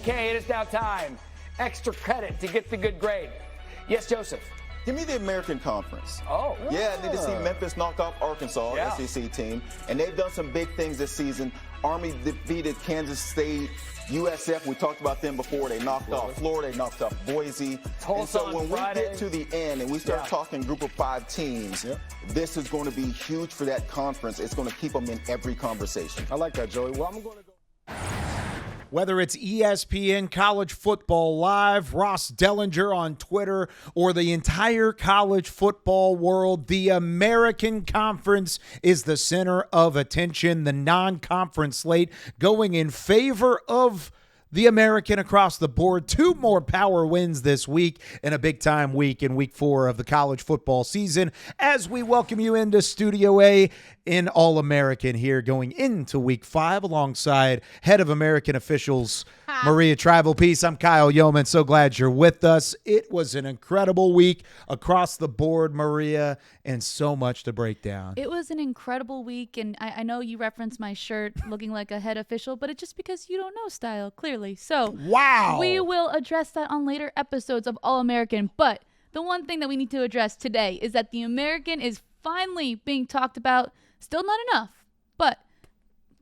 Okay, it is now time. Extra credit to get the good grade. Yes, Joseph. Give me the American Conference. Oh. Yeah, I need to see Memphis knock off Arkansas, SEC team. And they've done some big things this season. Army defeated Kansas State. USF, we talked about them before. They knocked off Florida. They knocked off Boise. Tulsa and so when Friday. we get to the end and we start talking group of 5 teams, this is going to be huge for that conference. It's going to keep them in every conversation. I like that, Joey. Well, I'm going to go. Whether it's ESPN College Football Live, Ross Dellinger on Twitter, or the entire college football world, the American Conference is the center of attention. The non-conference slate going in favor of the American across the board. 2 more power wins this week and a big-time week in week 4 of the college football season as we welcome you into Studio A in All-American here going into week 5 alongside head of American officials, Maria Trivelpiece. I'm Kyle Youmans. So glad you're with us. It was an incredible week across the board, Maria, and so much to break down. It was an incredible week, and I know you referenced my shirt looking like a head official, but it's just because you don't know style, clearly. So wow, we will address that on later episodes of All-American, but the one thing that we need to address today is that the American is finally being talked about. Still not enough, but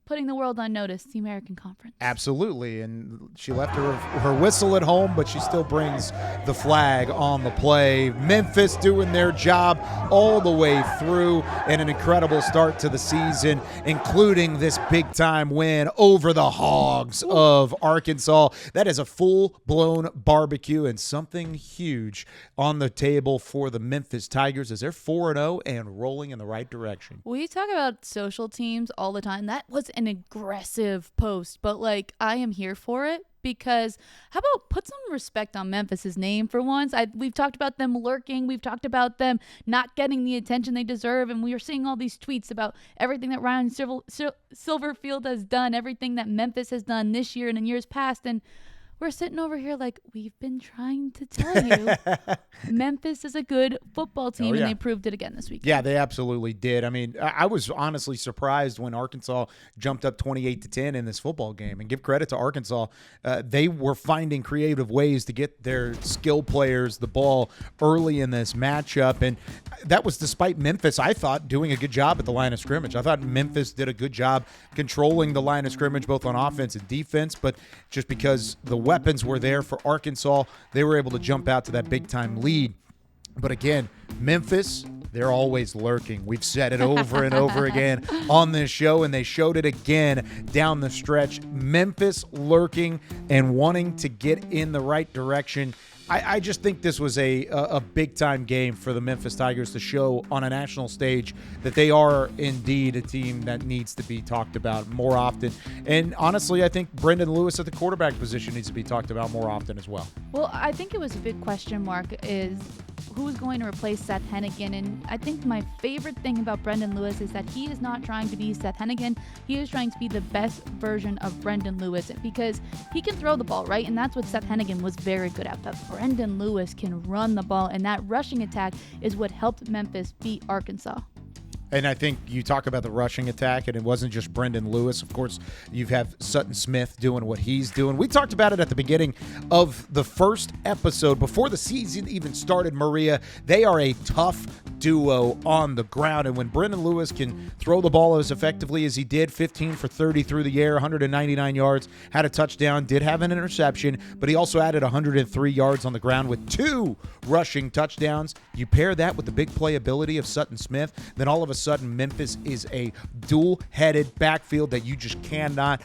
putting the world on notice, the American Conference. Absolutely, and she left her whistle at home, but she still brings the flag on the play. Memphis doing their job all the way through, and an incredible start to the season, including this big-time win over the Hogs of Arkansas. That is a full-blown barbecue and something huge on the table for the Memphis Tigers as they're 4-0 and rolling in the right direction. We talk about social teams all the time. That was an aggressive post, but like I am here for it because how about put some respect on Memphis's name for once? We've talked about them lurking. We've talked about them not getting the attention they deserve, and we are seeing all these tweets about everything that Ryan Silverfield has done, everything that Memphis has done this year and in years past, and we're sitting over here like, we've been trying to tell you Memphis is a good football team, and they proved it again this week. Yeah, they absolutely did. I mean, I was honestly surprised when Arkansas jumped up 28-10 in this football game. And give credit to Arkansas. They were finding creative ways to get their skill players the ball early in this matchup. And that was despite Memphis, I thought, doing a good job at the line of scrimmage. I thought Memphis did a good job controlling the line of scrimmage, both on offense and defense. But just because the weapons were there for Arkansas, they were able to jump out to that big-time lead. But again, Memphis, they're always lurking. We've said it over and over again on this show, and they showed it again down the stretch. Memphis lurking and wanting to get in the right direction. I just think this was a big-time game for the Memphis Tigers to show on a national stage that they are indeed a team that needs to be talked about more often. And honestly, I think Brendan Lewis at the quarterback position needs to be talked about more often as well. Well, I think it was a big question mark is who's going to replace Seth Hennigan. And I think my favorite thing about Brendan Lewis is that he is not trying to be Seth Hennigan. He is trying to be the best version of Brendan Lewis because he can throw the ball, right? And that's what Seth Hennigan was very good at. But Brendan Lewis can run the ball, and that rushing attack is what helped Memphis beat Arkansas. And I think you talk about the rushing attack, and it wasn't just Brendan Lewis. Of course, you have Sutton Smith doing what he's doing. We talked about it at the beginning of the first episode. Before the season even started, Maria, they are a tough duo on the ground. And when Brendan Lewis can throw the ball as effectively as he did, 15 for 30 through the air, 199 yards, had a touchdown, did have an interception, but he also added 103 yards on the ground with 2 rushing touchdowns. You pair that with the big playability of Sutton Smith, then all of a sudden Memphis is a dual-headed backfield that you just cannot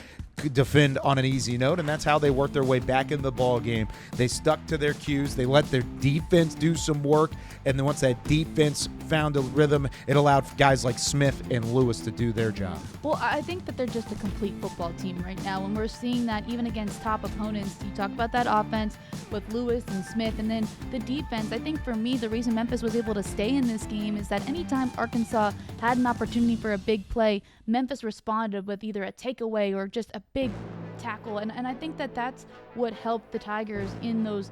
defend on an easy note, and that's how they worked their way back in the ball game. They stuck to their cues. They let their defense do some work, and then once that defense found a rhythm, it allowed guys like Smith and Lewis to do their job. Well, I think that they're just a complete football team right now, and we're seeing that even against top opponents. You talk about that offense with Lewis and Smith, and then the defense. I think for me, the reason Memphis was able to stay in this game is that anytime Arkansas had an opportunity for a big play, Memphis responded with either a takeaway or just a big tackle. And I think that that's what helped the Tigers in those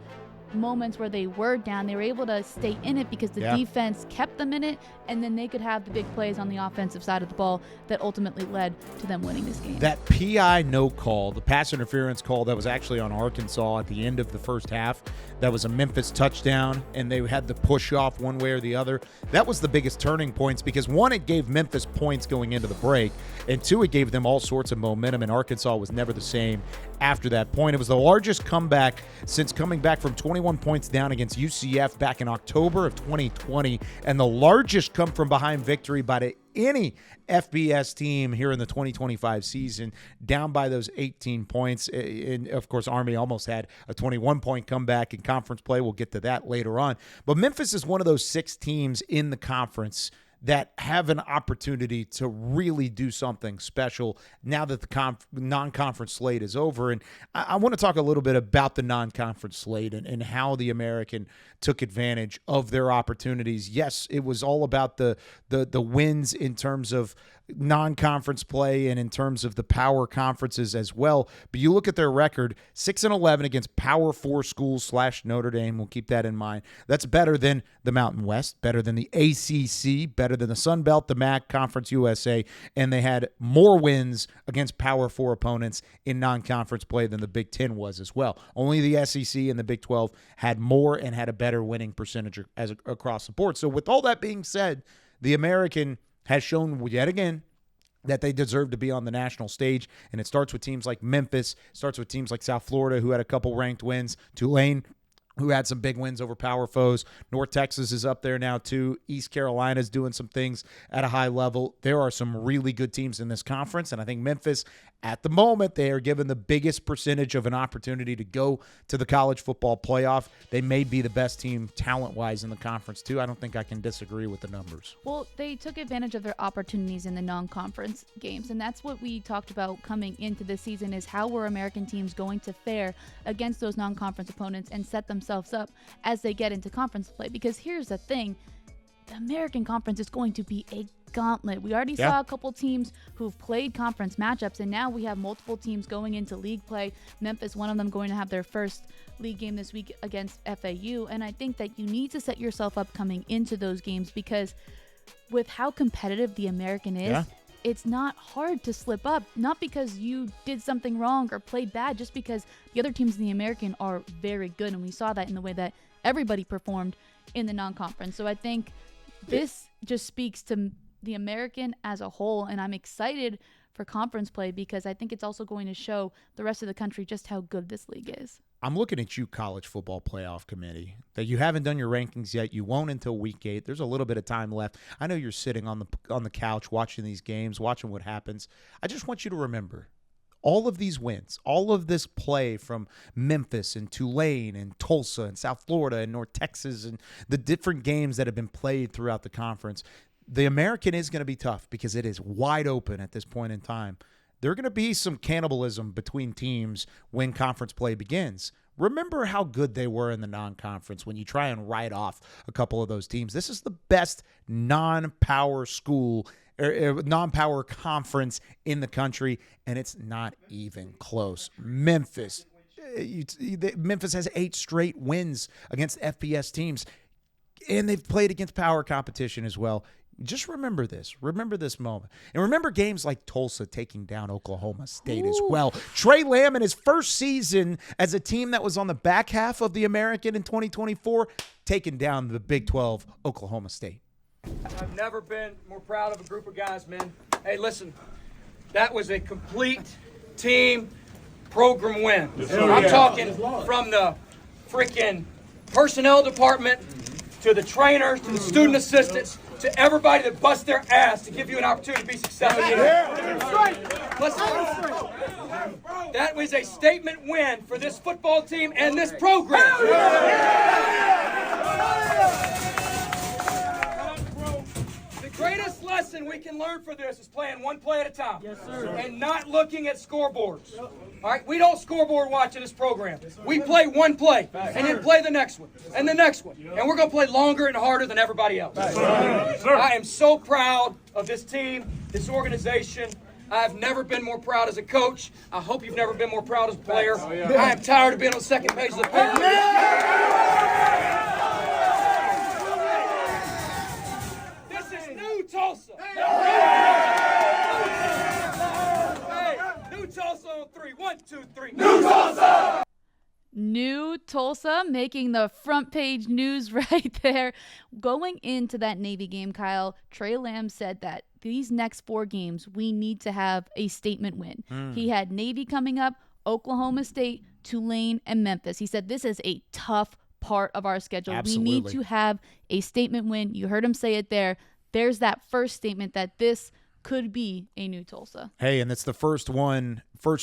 moments where they were down, they were able to stay in it because the defense kept them in it, and then they could have the big plays on the offensive side of the ball that ultimately led to them winning this game. That PI no call, the pass interference call that was actually on Arkansas at the end of the first half, that was a Memphis touchdown, and they had the push off one way or the other. That was the biggest turning points because, one, it gave Memphis points going into the break, and two, it gave them all sorts of momentum, and Arkansas was never the same after that point. It was the largest comeback since coming back from 21 points down against UCF back in October of 2020, and the largest come from behind victory by any FBS team here in the 2025 season, down by those 18 points. And of course, Army almost had a 21-point comeback in conference play. We'll get to that later on. But Memphis is one of those 6 teams in the conference that have an opportunity to really do something special now that the non-conference slate is over. And I want to talk a little bit about the non-conference slate and how the American took advantage of their opportunities. Yes, it was all about the wins in terms of non-conference play and in terms of the power conferences as well. But you look at their record, 6-11 against Power 4 schools / Notre Dame. We'll keep that in mind. That's better than the Mountain West, better than the ACC, better than the Sun Belt, the MAC, Conference USA, and they had more wins against Power 4 opponents in non-conference play than the Big Ten was as well. Only the SEC and the Big 12 had more and had a better winning percentage across the board. So with all that being said, the American has shown yet again that they deserve to be on the national stage, and it starts with teams like Memphis, starts with teams like South Florida, who had a couple ranked wins, Tulane, who had some big wins over power foes. North Texas is up there now too. East Carolina's doing some things at a high level. There are some really good teams in this conference, and I think Memphis, at the moment, they are given the biggest percentage of an opportunity to go to the college football playoff. They may be the best team talent-wise in the conference too. I don't think I can disagree with the numbers. Well, they took advantage of their opportunities in the non-conference games, and that's what we talked about coming into this season, is how were American teams going to fare against those non-conference opponents and set themselves up as they get into conference play. Because here's the thing, the American Conference is going to be a gauntlet. We already saw a couple teams who've played conference matchups, and now we have multiple teams going into league play. Memphis, one of them, going to have their first league game this week against FAU, and I think that you need to set yourself up coming into those games, because with how competitive the American is, it's not hard to slip up, not because you did something wrong or played bad, just because the other teams in the American are very good, and we saw that in the way that everybody performed in the non-conference. So I think this just speaks to the American as a whole, and I'm excited for conference play because I think it's also going to show the rest of the country just how good this league is. I'm looking at you, College Football Playoff Committee, that you haven't done your rankings yet. You won't until week 8. There's a little bit of time left. I know you're sitting on the couch watching these games, watching what happens. I just want you to remember all of these wins, all of this play from Memphis and Tulane and Tulsa and South Florida and North Texas and the different games that have been played throughout the conference. The American is going to be tough because it is wide open at this point in time. There are going to be some cannibalism between teams when conference play begins. Remember how good they were in the non-conference when you try and write off a couple of those teams. This is the best non-power school or non-power conference in the country, and it's not even close. Memphis has 8 straight wins against FBS teams, and they've played against power competition as well. Just remember this. Remember this moment. And remember games like Tulsa taking down Oklahoma State as well. Trey Lamb in his first season as a team that was on the back half of the American in 2024, taking down the Big 12 Oklahoma State. I've never been more proud of a group of guys, man. Hey, listen, that was a complete team program win. Yes, I'm talking from the freaking personnel department to the trainers, to the student assistants, to everybody that busts their ass to give you an opportunity to be successful. Listen, that was a statement win for this football team and this program. The greatest lesson we can learn for this is playing one play at a time. Yes, sir. And not looking at scoreboards. All right, we don't scoreboard watch in this program. We play one play and then play the next one and the next one. And we're going to play longer and harder than everybody else. I am so proud of this team, this organization. I've never been more proud as a coach. I hope you've never been more proud as a player. I am tired of being on the second page of the paper. This is new Tulsa. Hey, new Tulsa on 3. 1, 2, 3. New Tulsa! New Tulsa making the front page news right there. Going into that Navy game, Kyle, Trey Lamb said that these next 4 games, we need to have a statement win. He had Navy coming up, Oklahoma State, Tulane, and Memphis. He said this is a tough part of our schedule. Absolutely. We need to have a statement win. You heard him say it there. There's that first statement that this could be a new Tulsa. Hey, and it's the first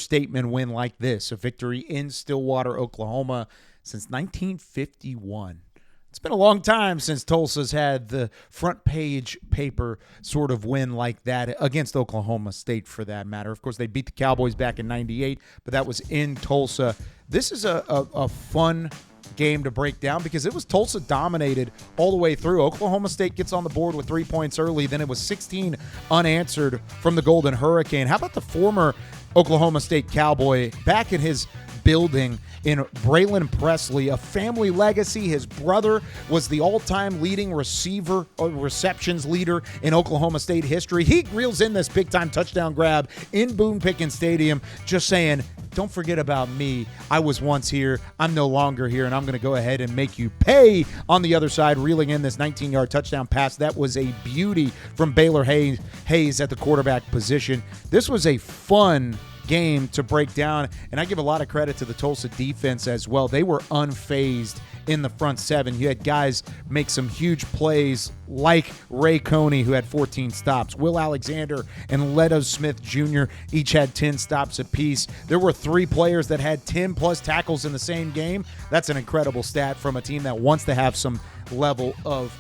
statement win like this, a victory in Stillwater, Oklahoma since 1951. It's been a long time since Tulsa's had the front page paper sort of win like that against Oklahoma State, for that matter. Of course, they beat the Cowboys back in 98, but that was in Tulsa. This is a fun game to break down because it was Tulsa dominated all the way through. Oklahoma State gets on the board with 3 points early. Then it was 16 unanswered from the Goldne Hurricane. How about the former Oklahoma State Cowboy back in his building in Braylon Presley, a family legacy. His brother was the all-time leading receiver or receptions leader in Oklahoma State history. He reels in this big-time touchdown grab in Boone Pickens Stadium, just saying, don't forget about me. I was once here. I'm no longer here, and I'm going to go ahead and make you pay on the other side, reeling in this 19-yard touchdown pass. That was a beauty from Baylor Hayes at the quarterback position. This was a fun game to break down, and I give a lot of credit to the Tulsa defense as well. They were unfazed in the front seven. You had guys make some huge plays like Ray Coney, who had 14 stops. Will Alexander and Leto Smith Jr. each had 10 stops apiece. There were 3 players that had 10-plus tackles in the same game. That's an incredible stat from a team that wants to have some level of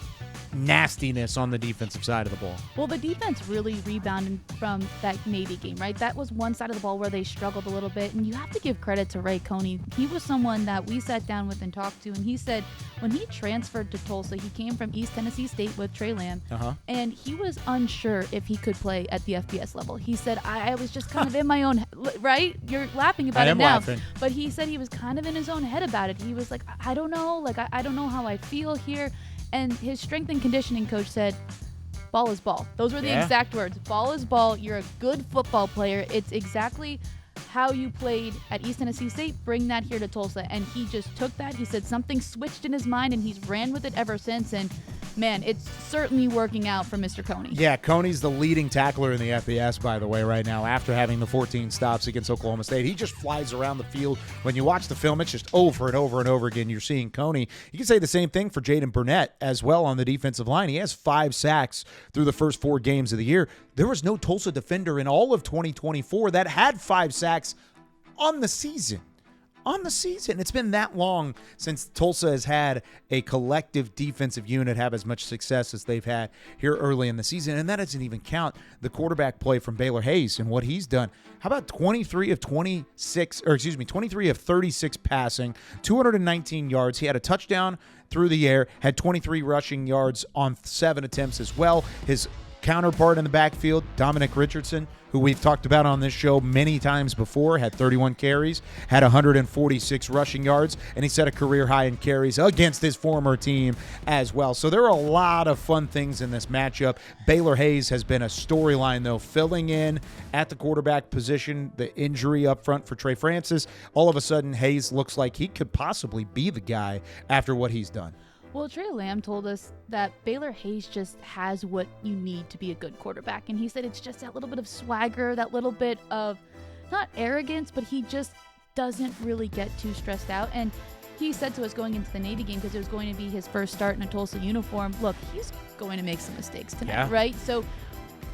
nastiness on the defensive side of the ball. Well, the defense really rebounded from that Navy game, right? That was one side of the ball where they struggled a little bit, and you have to give credit to Ray Coney. He was someone that we sat down with and talked to, and he said when he transferred to Tulsa, he came from East Tennessee State with Trey Lamb, and he was unsure if he could play at the FBS level. He said, I was just kind of in my own, right? You're laughing about it now. Laughing. But he said he was kind of in his own head about it. He was like, I don't know. Like, I don't know how I feel here. And his strength and conditioning coach said, ball is ball. Those were the exact words. Ball is ball. You're a good football player. It's exactly how you played at East Tennessee State. Bring that here to Tulsa. And he just took that. He said something switched in his mind, and he's ran with it ever since. And man, it's certainly working out for Mr. Coney. Yeah, Coney's the leading tackler in the FBS, by the way, right now, after having the 14 stops against Oklahoma State. He just flies around the field. When you watch the film, it's just over and over and over again. You're seeing Coney. You can say the same thing for Jaden Burnett as well on the defensive line. He has 5 sacks through the first 4 games of the year. There was no Tulsa defender in all of 2024 that had 5 sacks on the season. It's been that long since Tulsa has had a collective defensive unit have as much success as they've had here early in the season. And that doesn't even count the quarterback play from Baylor Hayes and what he's done. How about 23 of 36 passing, 219 yards. He had a touchdown through the air, had 23 rushing yards on 7 attempts as well. His counterpart in the backfield, Dominic Richardson, who we've talked about on this show many times before, had 31 carries, had 146 rushing yards, and he set a career high in carries against his former team as well. So there are a lot of fun things in this matchup. Baylor Hayes has been a storyline, though, filling in at the quarterback position, the injury up front for Trey Francis. All of a sudden, Hayes looks like he could possibly be the guy after what he's done. Well, Trey Lamb told us that Baylor Hayes just has what you need to be a good quarterback. And he said it's just that little bit of swagger, that little bit of, not arrogance, but he just doesn't really get too stressed out. And he said to us going into the Navy game, because it was going to be his first start in a Tulsa uniform, look, he's going to make some mistakes tonight, right? So,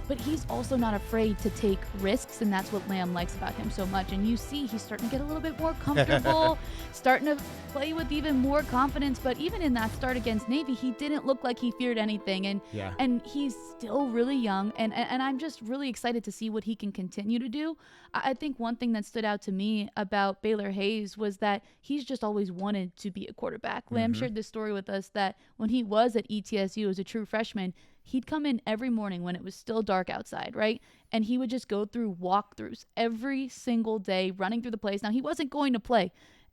but he's also not afraid to take risks, and that's what Lamb likes about him so much. And you see he's starting to get a little bit more comfortable, starting to play with even more confidence. But even in that start against Navy, he didn't look like he feared anything. And he's still really young, and I'm just really excited to see what he can continue to do. I think one thing that stood out to me about Baylor Hayes was that he's just always wanted to be a quarterback. Lamb shared this story with us that when he was at ETSU as a true freshman, he'd come in every morning when it was still dark outside, right? And he would just go through walkthroughs every single day, running through the plays. Now, he wasn't going to play,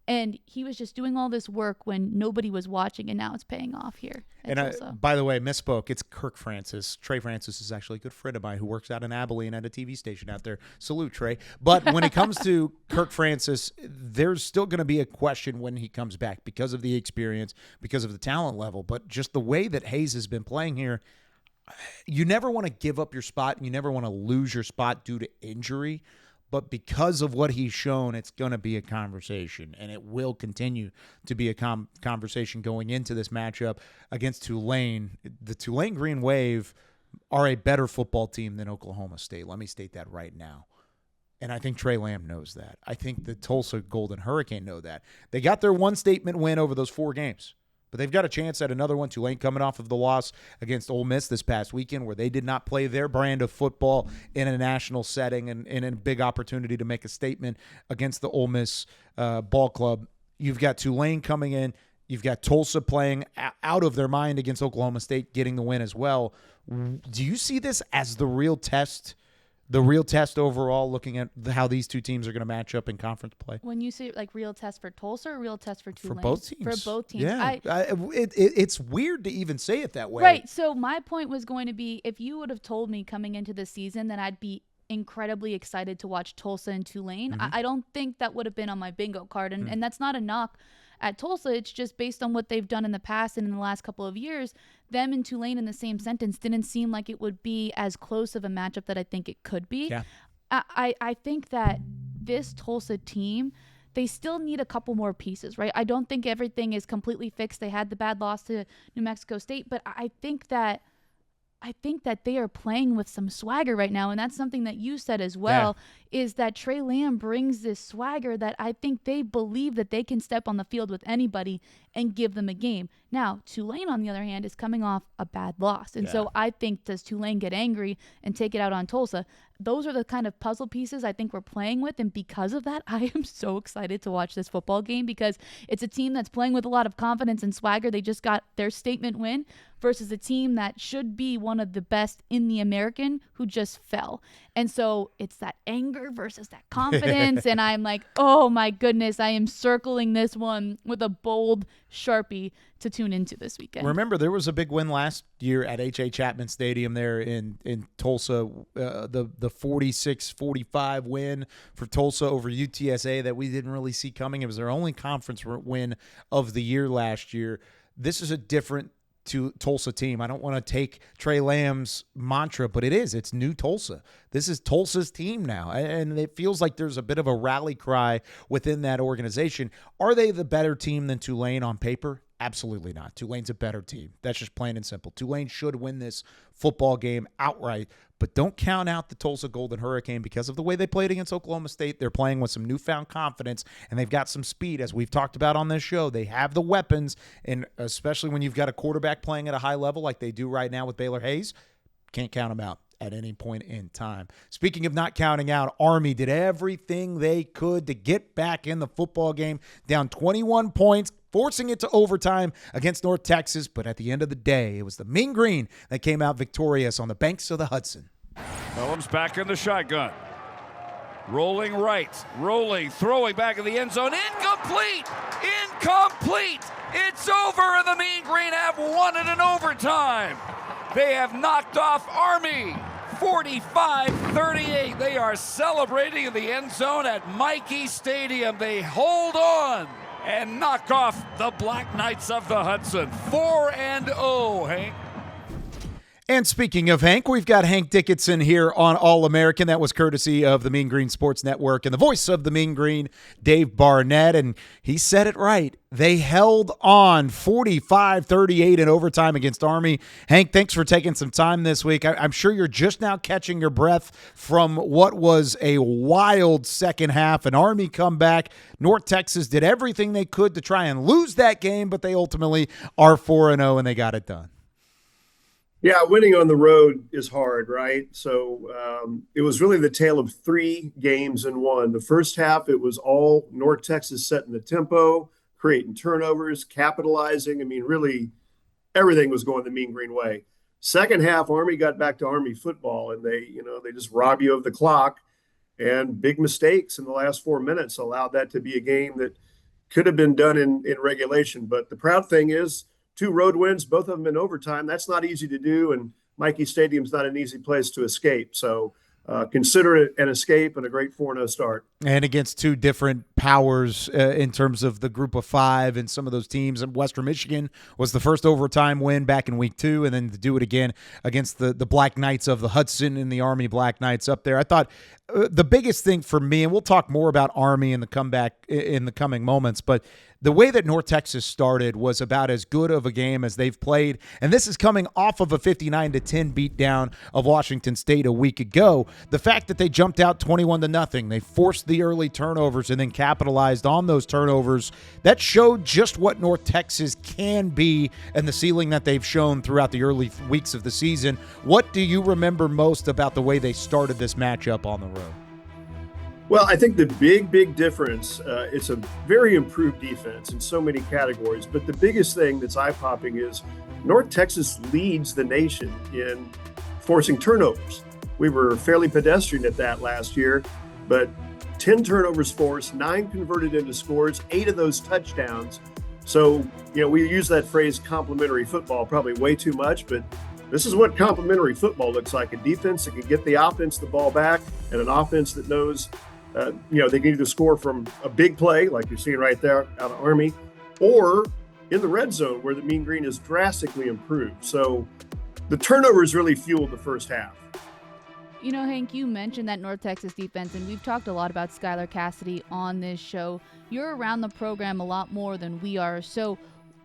and he was just doing all this work when nobody was watching, and now it's paying off here. And by the way, misspoke. It's Kirk Francis. Trey Francis is actually a good friend of mine who works out in Abilene at a TV station out there. Salute, Trey. But when it comes to Kirk Francis, there's still going to be a question when he comes back because of the experience, because of the talent level. But just the way that Hayes has been playing here, you never want to give up your spot, and you never want to lose your spot due to injury. But because of what he's shown, it's going to be a conversation, and it will continue to be a conversation going into this matchup against Tulane. The Tulane Green Wave are a better football team than Oklahoma State. Let me state that right now. And I think Trey Lamb knows that. I think the Tulsa Goldne Hurricane know that. They got their one-statement win over those 4 games. But they've got a chance at another one. Tulane coming off of the loss against Ole Miss this past weekend where they did not play their brand of football in a national setting and in a big opportunity to make a statement against the Ole Miss ball club. You've got Tulane coming in. You've got Tulsa playing out of their mind against Oklahoma State, getting the win as well. Do you see this as the real test? The real test overall, looking at how these two teams are going to match up in conference play. When you say like real test for Tulsa or real test for Tulane? For both teams. For both teams. Yeah. It's weird to even say it that way. Right. So my point was going to be, if you would have told me coming into the season that I'd be incredibly excited to watch Tulsa and Tulane, I don't think that would have been on my bingo card. And that's not a knock at Tulsa. It's just based on what they've done in the past and in the last couple of years. Them and Tulane in the same sentence didn't seem like it would be as close of a matchup that I think it could be. Yeah. I think that this Tulsa team, they still need a couple more pieces, right? I don't think everything is completely fixed. They had the bad loss to New Mexico State, but I think that they are playing with some swagger right now, and that's something that you said as well, is that Trey Lamb brings this swagger that I think they believe that they can step on the field with anybody and give them a game. Now, Tulane, on the other hand, is coming off a bad loss, and so I think, does Tulane get angry and take it out on Tulsa? Those are the kind of puzzle pieces I think we're playing with, and because of that, I am so excited to watch this football game because it's a team that's playing with a lot of confidence and swagger. They just got their statement win versus a team that should be one of the best in the American who just fell. And so it's that anger versus that confidence, and I'm like, oh my goodness, I am circling this one with a bold Sharpie to tune into this weekend. Remember, there was a big win last year at H.A. Chapman Stadium there in Tulsa, the 46-45 win for Tulsa over UTSA that we didn't really see coming. It was their only conference win of the year last year. This is a different Tulsa team. I don't want to take Trey Lamb's mantra, but it's new Tulsa. This is Tulsa's team now, and it feels like there's a bit of a rally cry within that organization. Are they the better team than Tulane on paper? Absolutely not. Tulane's a better team. That's just plain and simple. Tulane should win this football game outright, but don't count out the Tulsa Goldne Hurricane because of the way they played against Oklahoma State. They're playing with some newfound confidence, and they've got some speed, as we've talked about on this show. They have the weapons, and especially when you've got a quarterback playing at a high level like they do right now with Baylor Hayes, can't count them out at any point in time. Speaking of not counting out, Army did everything they could to get back in the football game, down 21 points, forcing it to overtime against North Texas. But at the end of the day, it was the Mean Green that came out victorious on the banks of the Hudson. Willems back in the shotgun. Rolling right, throwing back in the end zone. Incomplete! It's over, and the Mean Green have won it in overtime. They have knocked off Army 45-38. They are celebrating in the end zone at Mikey Stadium. They hold on and knock off the Black Knights of the Hudson. 4-0, Hank. And speaking of Hank, we've got Hank Dickenson here on All-American. That was courtesy of the Mean Green Sports Network and the voice of the Mean Green, Dave Barnett. And he said it right. They held on 45-38 in overtime against Army. Hank, thanks for taking some time this week. I'm sure you're just now catching your breath from what was a wild second half. An Army comeback. North Texas did everything they could to try and lose that game, but they ultimately are 4-0 and they got it done. Yeah, winning on the road is hard, right? So it was really the tale of 3 games in one. The first half, it was all North Texas setting the tempo, creating turnovers, capitalizing. I mean, really, everything was going the Mean Green way. Second half, Army got back to Army football, and they just rob you of the clock, and big mistakes in the last 4 minutes allowed that to be a game that could have been done in regulation. But the proud thing is 2 road wins, both of them in overtime. That's not easy to do, and Michie Stadium's not an easy place to escape. So consider it an escape and a great 4-0 start. And against 2 different powers in terms of the group of 5 and some of those teams. And Western Michigan was the first overtime win back in week 2, and then to do it again against the Black Knights of the Hudson and the Army Black Knights up there. I thought the biggest thing for me, and we'll talk more about Army and the comeback in the coming moments, but the way that North Texas started was about as good of a game as they've played. And this is coming off of a 59-10 beatdown of Washington State a week ago. The fact that they jumped out 21-0, they forced the early turnovers and then capitalized on those turnovers, that showed just what North Texas can be and the ceiling that they've shown throughout the early weeks of the season. What do you remember most about the way they started this matchup on the road? Well, I think the big difference, it's a very improved defense in so many categories, but the biggest thing that's eye-popping is North Texas leads the nation in forcing turnovers. We were fairly pedestrian at that last year, but 10 turnovers forced, 9 converted into scores, 8 of those touchdowns. So, we use that phrase complimentary football probably way too much, but this is what complimentary football looks like: a defense that can get the offense the ball back, and an offense that knows they can either score from a big play, like you're seeing right there out of Army, or in the red zone where the Mean Green is drastically improved. So the turnovers really fueled the first half. Hank, you mentioned that North Texas defense, and we've talked a lot about Skylar Cassidy on this show. You're around the program a lot more than we are. So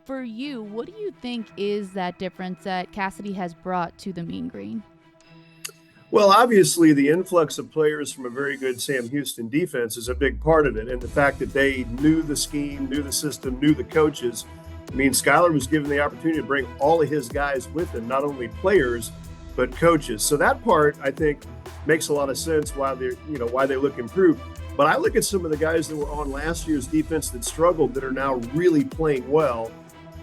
for you, what do you think is that difference that Cassidy has brought to the Mean Green? Well, obviously, the influx of players from a very good Sam Houston defense is a big part of it. And the fact that they knew the scheme, knew the system, knew the coaches. I mean, Skylar was given the opportunity to bring all of his guys with him, not only players, but coaches. So that part, I think, makes a lot of sense why they look improved. But I look at some of the guys that were on last year's defense that struggled that are now really playing well.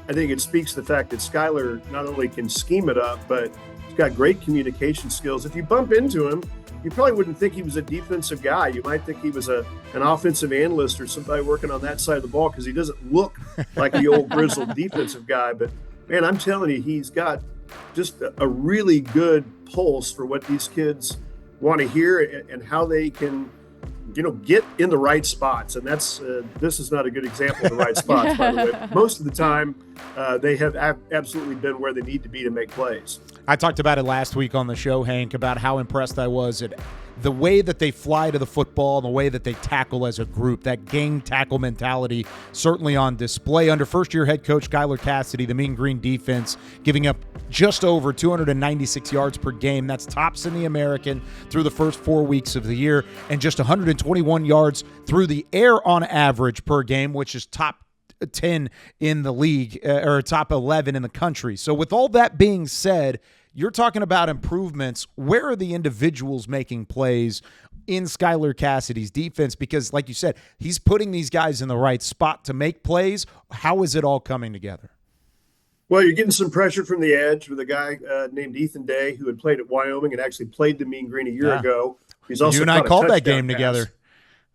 I think it speaks to the fact that Skylar not only can scheme it up, but he's got great communication skills. If you bump into him, you probably wouldn't think he was a defensive guy. You might think he was an offensive analyst or somebody working on that side of the ball, because he doesn't look like the old grizzled defensive guy. But, man, I'm telling you, he's got just a really good pulse for what these kids want to hear and how they can, get in the right spots. And that's this is not a good example of the right spots, by the way. Most of the time, they have absolutely been where they need to be to make plays. I talked about it last week on the show, Hank, about how impressed I was at the way that they fly to the football, the way that they tackle as a group. That gang tackle mentality certainly on display under first-year head coach Skylar Cassidy. The Mean Green defense giving up just over 296 yards per game. That's tops in the American through the first 4 weeks of the year, and just 121 yards through the air on average per game, which is top 10 in the league, or top 11 in the country. So with all that being said, you're talking about improvements. Where are the individuals making plays in Skylar Cassidy's defense? Because like you said, he's putting these guys in the right spot to make plays. How is it all coming together? Well, you're getting some pressure from the edge with a guy named Ethan Day, who had played at Wyoming and actually played the Mean Green a year ago. He's also you and I called that game together.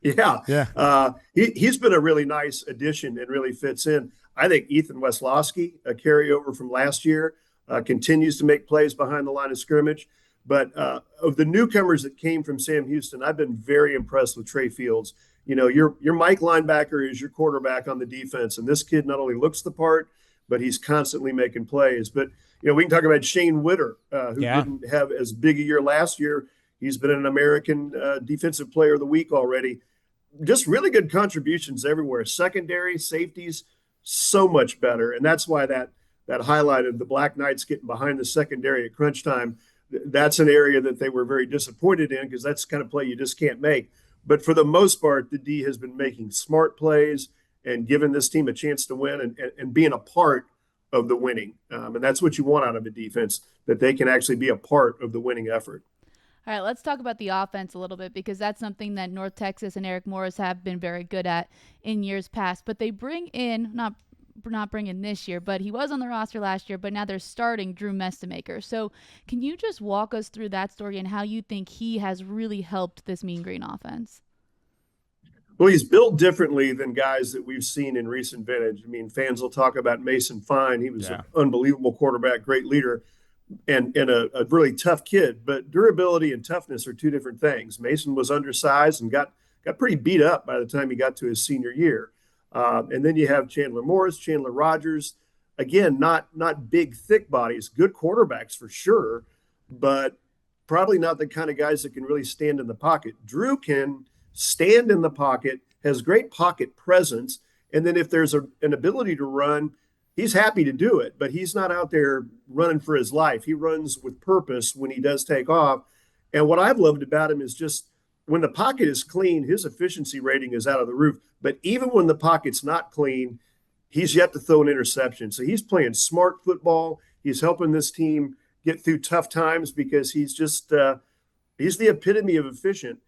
Yeah. He's been a really nice addition and really fits in. I think Ethan Weslowski, a carryover from last year, continues to make plays behind the line of scrimmage. But of the newcomers that came from Sam Houston, I've been very impressed with Trey Fields. Your Mike linebacker is your quarterback on the defense, and this kid not only looks the part, but he's constantly making plays. But, we can talk about Shane Witter, who didn't have as big a year last year. He's been an American Defensive Player of the Week already. Just really good contributions everywhere. Secondary, safeties, so much better. And that's why that highlight of the Black Knights getting behind the secondary at crunch time, that's an area that they were very disappointed in, because that's the kind of play you just can't make. But for the most part, the D has been making smart plays and giving this team a chance to win and being a part of the winning. And that's what you want out of a defense, that they can actually be a part of the winning effort. All right, let's talk about the offense a little bit, because that's something that North Texas and Eric Morris have been very good at in years past. But they bring in, not not bring in this year, but he was on the roster last year, but now they're starting Drew Mestemaker. So can you just walk us through that story and how you think he has really helped this Mean Green offense? Well, he's built differently than guys that we've seen in recent vintage. I mean, fans will talk about Mason Fine. He was an unbelievable quarterback, great leader, and a really tough kid. But durability and toughness are two different things. Mason was undersized and got pretty beat up by the time he got to his senior year. And then you have Chandler Morris, Chandler Rogers. Again, not big, thick bodies, good quarterbacks for sure, but probably not the kind of guys that can really stand in the pocket. Drew can stand in the pocket, has great pocket presence, and then if there's an ability to run, he's happy to do it, but he's not out there running for his life. He runs with purpose when he does take off. And what I've loved about him is just when the pocket is clean, his efficiency rating is out of the roof. But even when the pocket's not clean, he's yet to throw an interception. So he's playing smart football. He's helping this team get through tough times because he's just he's the epitome of efficient.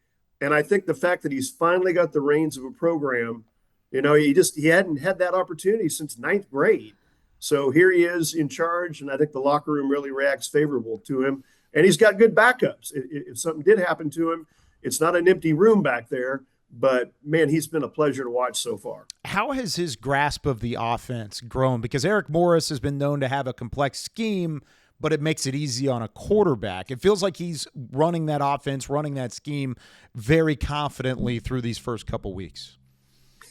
And I think the fact that he's finally got the reins of a program, he hadn't had that opportunity since 9th grade. So here he is in charge, and I think the locker room really reacts favorable to him. And he's got good backups. If something did happen to him, it's not an empty room back there. But, man, he's been a pleasure to watch so far. How has his grasp of the offense grown? Because Eric Morris has been known to have a complex scheme, but it makes it easy on a quarterback. It feels like he's running that offense, running that scheme very confidently through these first couple weeks.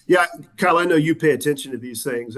Yeah, Kyle, I know you pay attention to these things.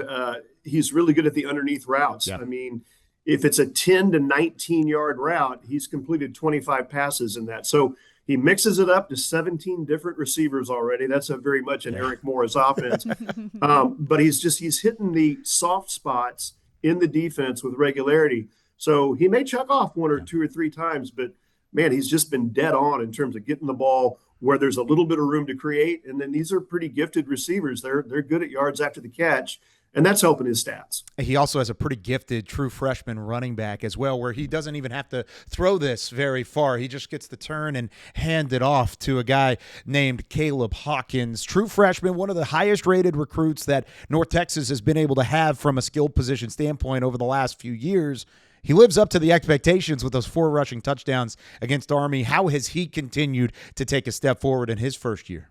He's really good at the underneath routes. Yeah. I mean, if it's a 10 to 19-yard route, he's completed 25 passes in that. So he mixes it up to 17 different receivers already. That's a very much an Eric Morris offense. But he's hitting the soft spots in the defense with regularity. So he may chuck off one or two or three times, but, man, he's just been dead on in terms of getting the ball where there's a little bit of room to create. And then these are pretty gifted receivers. They're good at yards after the catch, and that's helping his stats. He also has a pretty gifted true freshman running back as well, where he doesn't even have to throw this very far. He just gets the turn and hand it off to a guy named Caleb Hawkins. True freshman, one of the highest rated recruits that North Texas has been able to have from a skill position standpoint over the last few years. He lives up to the expectations with those 4 rushing touchdowns against Army. How has he continued to take a step forward in his first year?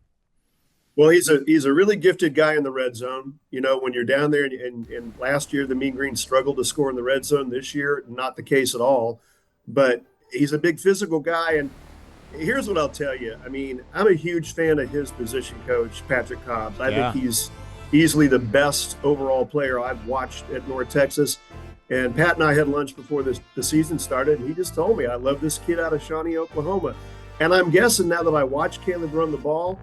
Well, he's a really gifted guy in the red zone. When you're down there, and last year the Mean Green struggled to score in the red zone. This year, not the case at all. But he's a big physical guy. And here's what I'll tell you. I mean, I'm a huge fan of his position coach, Patrick Cobbs. I think he's easily the best overall player I've watched at North Texas. And Pat and I had lunch before the season started, and he just told me, I love this kid out of Shawnee, Oklahoma. And I'm guessing now that I watch Caleb run the ball,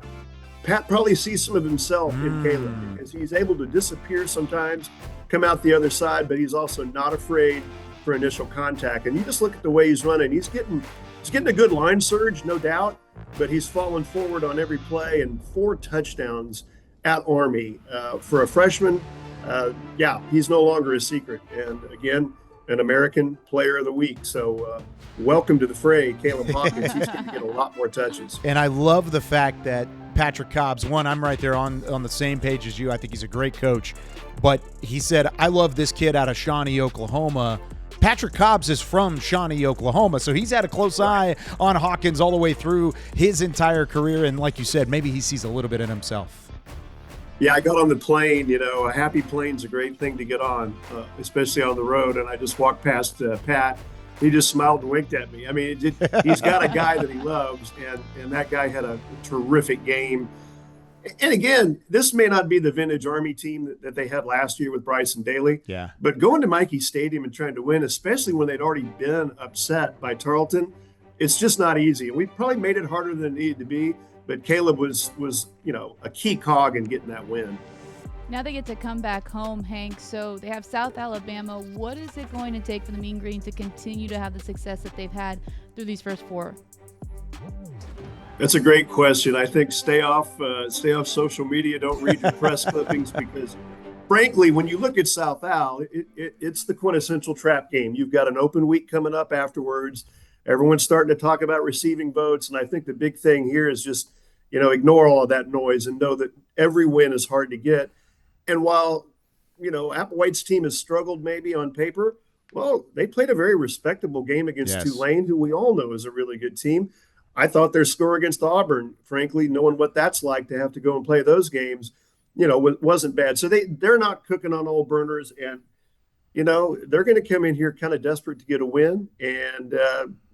Pat probably sees some of himself in Caleb because he's able to disappear sometimes, come out the other side, but he's also not afraid for initial contact. And you just look at the way he's running. He's getting a good line surge, no doubt, but he's falling forward on every play, and 4 touchdowns at Army. For a freshman, he's no longer a secret. And again, an American Player of the Week. So welcome to the fray, Caleb Hawkins. He's going to get a lot more touches. And I love the fact that Patrick Cobbs, I'm right there on the same page as you. I think he's a great coach. But he said, I love this kid out of Shawnee, Oklahoma. Patrick Cobbs is from Shawnee, Oklahoma, so he's had a close eye on Hawkins all the way through his entire career. And like you said, maybe he sees a little bit in himself. Yeah, I got on the plane. A happy plane's a great thing to get on, especially on the road. And I just walked past Pat. He just smiled and winked at me. I mean, he's got a guy that he loves, and that guy had a terrific game. And again, this may not be the vintage Army team that they had last year with Bryson Daly. Yeah. But going to Michie Stadium and trying to win, especially when they'd already been upset by Tarleton, it's just not easy. And we probably made it harder than it needed to be. But Caleb was a key cog in getting that win. Now they get to come back home, Hank. So they have South Alabama. What is it going to take for the Mean Green to continue to have the success that they've had through these first 4? That's a great question. I think stay off social media. Don't read your press clippings because, frankly, when you look at South Al, it's the quintessential trap game. You've got an open week coming up afterwards. Everyone's starting to talk about receiving votes, and I think the big thing here is just, ignore all of that noise and know that every win is hard to get. And while Applewhite's team has struggled maybe on paper. Well, they played a very respectable game against Tulane, who we all know is a really good team. I thought their score against Auburn, frankly, knowing what that's like to have to go and play those games, wasn't bad. So they're not cooking on all burners, and they're going to come in here kind of desperate to get a win, and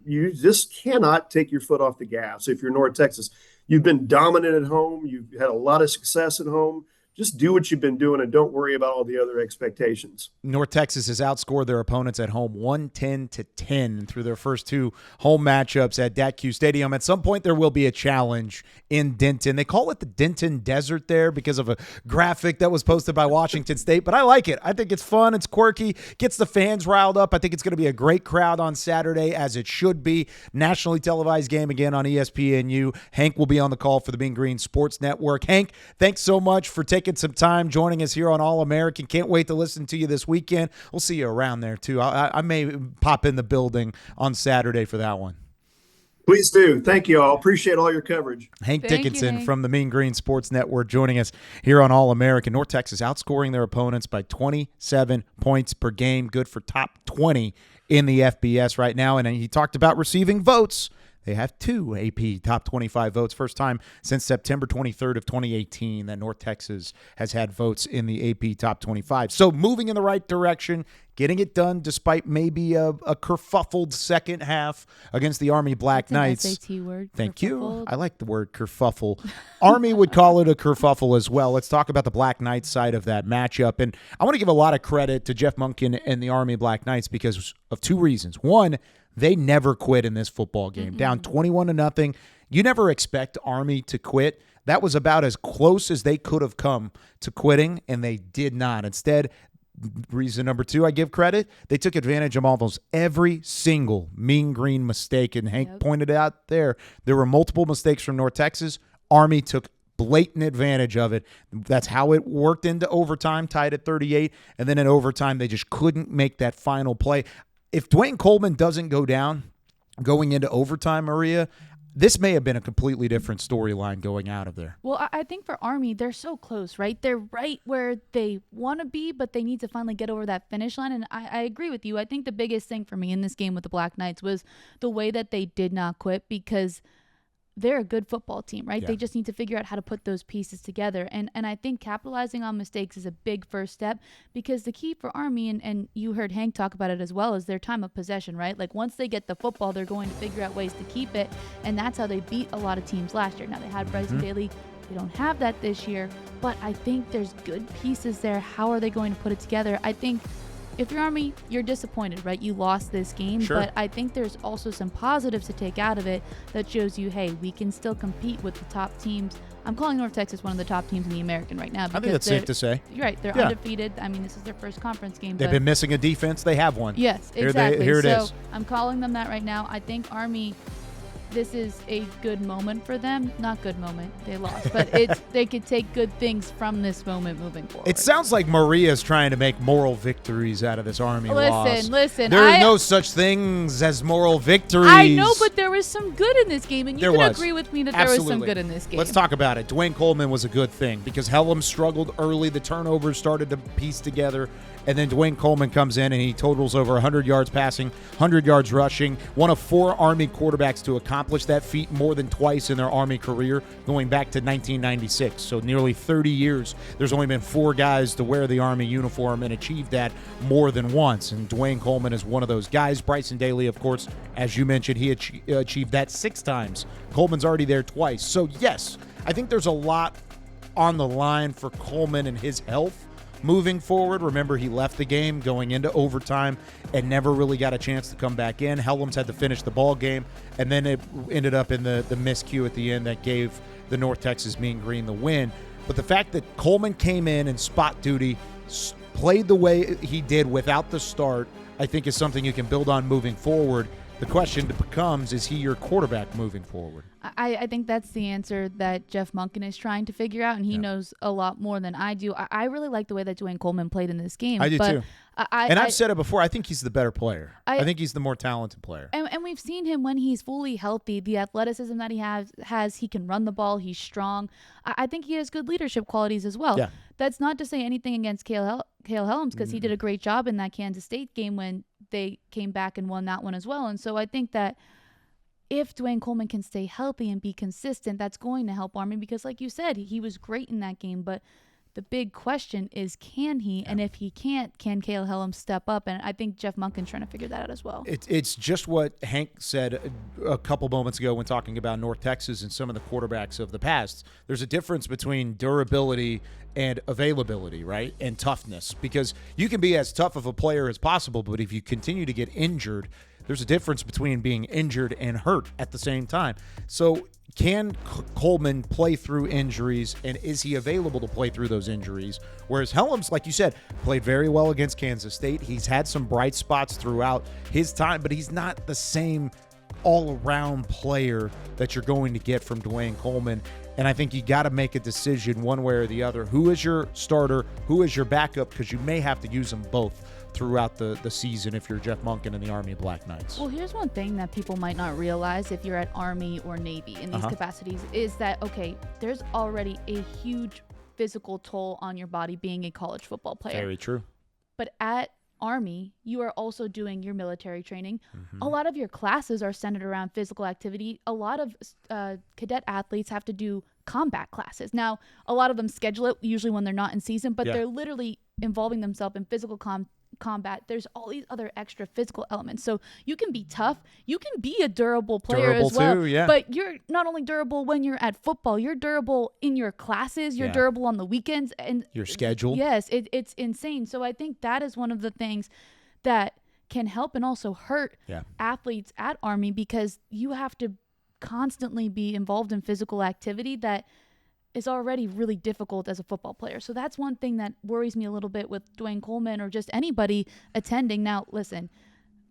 you just cannot take your foot off the gas. If you're North Texas, you've been dominant at home. You've had a lot of success at home. Just do what you've been doing and don't worry about all the other expectations. North Texas has outscored their opponents at home 110-10 through their first two home matchups at DATQ Stadium. At some point, there will be a challenge in Denton. They call it the Denton Desert there because of a graphic that was posted by Washington State, but I like it. I think it's fun. It's quirky. Gets the fans riled up. I think it's going to be a great crowd on Saturday, as it should be. Nationally televised game again on ESPNU. Hank will be on the call for the Mean Green Sports Network. Hank, thanks so much for taking some time joining us here on All-American. Can't wait to listen to you this weekend. We'll see you around there, too. I may pop in the building on Saturday for that one. Please do. Thank you all. Appreciate all your coverage. Hank Dickenson from the Mean Green Sports Network joining us here on All-American. North Texas outscoring their opponents by 27 points per game. Good for top 20 in the FBS right now. And he talked about receiving votes. They have 2 AP top 25 votes. First time since September 23rd of 2018 that North Texas has had votes in the AP top 25. So moving in the right direction, getting it done despite maybe a kerfuffled second half against the Army Black Knights. That's an SAT word. Thank kerfuffled. you. I like the word kerfuffle. Army would call it a kerfuffle as well. Let's talk about the Black Knights side of that matchup. And I want to give a lot of credit to Jeff Monken and the Army Black Knights because of 2 reasons. One, they never quit in this football game. Down 21-0. You never expect Army to quit. That was about as close as they could have come to quitting, and they did not. Instead, reason number 2, I give credit, they took advantage of almost every single Mean Green mistake. And Hank pointed out there were multiple mistakes from North Texas. Army took blatant advantage of it. That's how it worked into overtime, tied at 38. And then in overtime, they just couldn't make that final play. If Dwayne Coleman doesn't go down going into overtime, Maria, this may have been a completely different storyline going out of there. Well, I think for Army, they're so close, right? They're right where they want to be, but they need to finally get over that finish line. And I agree with you. I think the biggest thing for me in this game with the Black Knights was the way that they did not quit, because they're a good football team, right? Yeah. They just need to figure out how to put those pieces together. And I think capitalizing on mistakes is a big first step, because the key for Army, and you heard Hank talk about it as well, is their time of possession, right? Like once they get the football, they're going to figure out ways to keep it. And that's how they beat a lot of teams last year. Now they had Bryson Daly. They don't have that this year, but I think there's good pieces there. How are they going to put it together? I think if you're Army, you're disappointed, right? You lost this game, but I think there's also some positives to take out of it that shows you, hey, we can still compete with the top teams. I'm calling North Texas one of the top teams in the American right now. I think that's safe to say. You're right. They're undefeated. I mean, this is their first conference game. They've been missing a defense. They have one. Yes, exactly. Here it is. So I'm calling them that right now. I think Army, this is a good moment for them. Not good moment. They lost. But they could take good things from this moment moving forward. It sounds like Maria's trying to make moral victories out of this Army loss. Listen. There are no such things as moral victories. I know, but there was some good in this game. And you can agree with me that there was some good in this game. Let's talk about it. Dwayne Coleman was a good thing because Hellam struggled early. The turnovers started to piece together. And then Dwayne Coleman comes in and he totals over 100 yards passing, 100 yards rushing. One of 4 Army quarterbacks to accomplish that feat more than twice in their Army career, going back to 1996. So nearly 30 years, there's only been 4 guys to wear the Army uniform and achieve that more than once. And Dwayne Coleman is one of those guys. Bryson Daly, of course, as you mentioned, he achieved that 6 times. Coleman's already there twice. So, yes, I think there's a lot on the line for Coleman and his health moving forward. Remember, he left the game going into overtime and never really got a chance to come back in. Helms had to finish the ball game, and then it ended up in the miscue at the end that gave the North Texas Mean Green the win. But the fact that Coleman came in spot duty, played the way he did without the start, I think is something you can build on moving forward. The question becomes, is he your quarterback moving forward? I think that's the answer that Jeff Monken is trying to figure out, and he knows a lot more than I do. I really like the way that Dwayne Coleman played in this game. I do too. I've said it before, I think he's the better player. I think he's the more talented player. And we've seen him when he's fully healthy, the athleticism that he has, he can run the ball, he's strong. I think he has good leadership qualities as well. Yeah. That's not to say anything against Kale Kale Helms because he did a great job in that Kansas State game when they came back and won that one as well. And so I think that if Dwayne Coleman can stay healthy and be consistent, that's going to help Army because, like you said, he was great in that game. But the big question is, can he? Yeah. And if he can't, can Kale Helms step up? And I think Jeff Monken's trying to figure that out as well. It's just what Hank said a couple moments ago when talking about North Texas and some of the quarterbacks of the past. There's a difference between durability and availability, right? And toughness. Because you can be as tough of a player as possible, but if you continue to get injured, there's a difference between being injured and hurt at the same time. So can Coleman play through injuries, and is he available to play through those injuries? Whereas Helms, like you said, played very well against Kansas State. He's had some bright spots throughout his time, but he's not the same all-around player that you're going to get from Dwayne Coleman. And I think you got to make a decision one way or the other. Who is your starter? Who is your backup? Because you may have to use them both throughout the season if you're Jeff Monken and the Army Black Knights. Well, here's one thing that people might not realize if you're at Army or Navy in these capacities is that, okay, there's already a huge physical toll on your body being a college football player. Very true. But at Army, you are also doing your military training. A lot of your classes are centered around physical activity. A lot of cadet athletes have to do combat classes. Now, a lot of them schedule it usually when they're not in season, but they're literally involving themselves in physical combat. There's all these other extra physical elements. So you can be tough. You can be a durable player as well. Too, yeah. But you're not only durable when you're at football, you're durable in your classes. You're durable on the weekends. And your schedule. Yes, it's insane. So I think that is one of the things that can help and also hurt athletes at Army because you have to constantly be involved in physical activity that is already really difficult as a football player. So that's one thing that worries me a little bit with Dwayne Coleman or just anybody attending. Now, listen,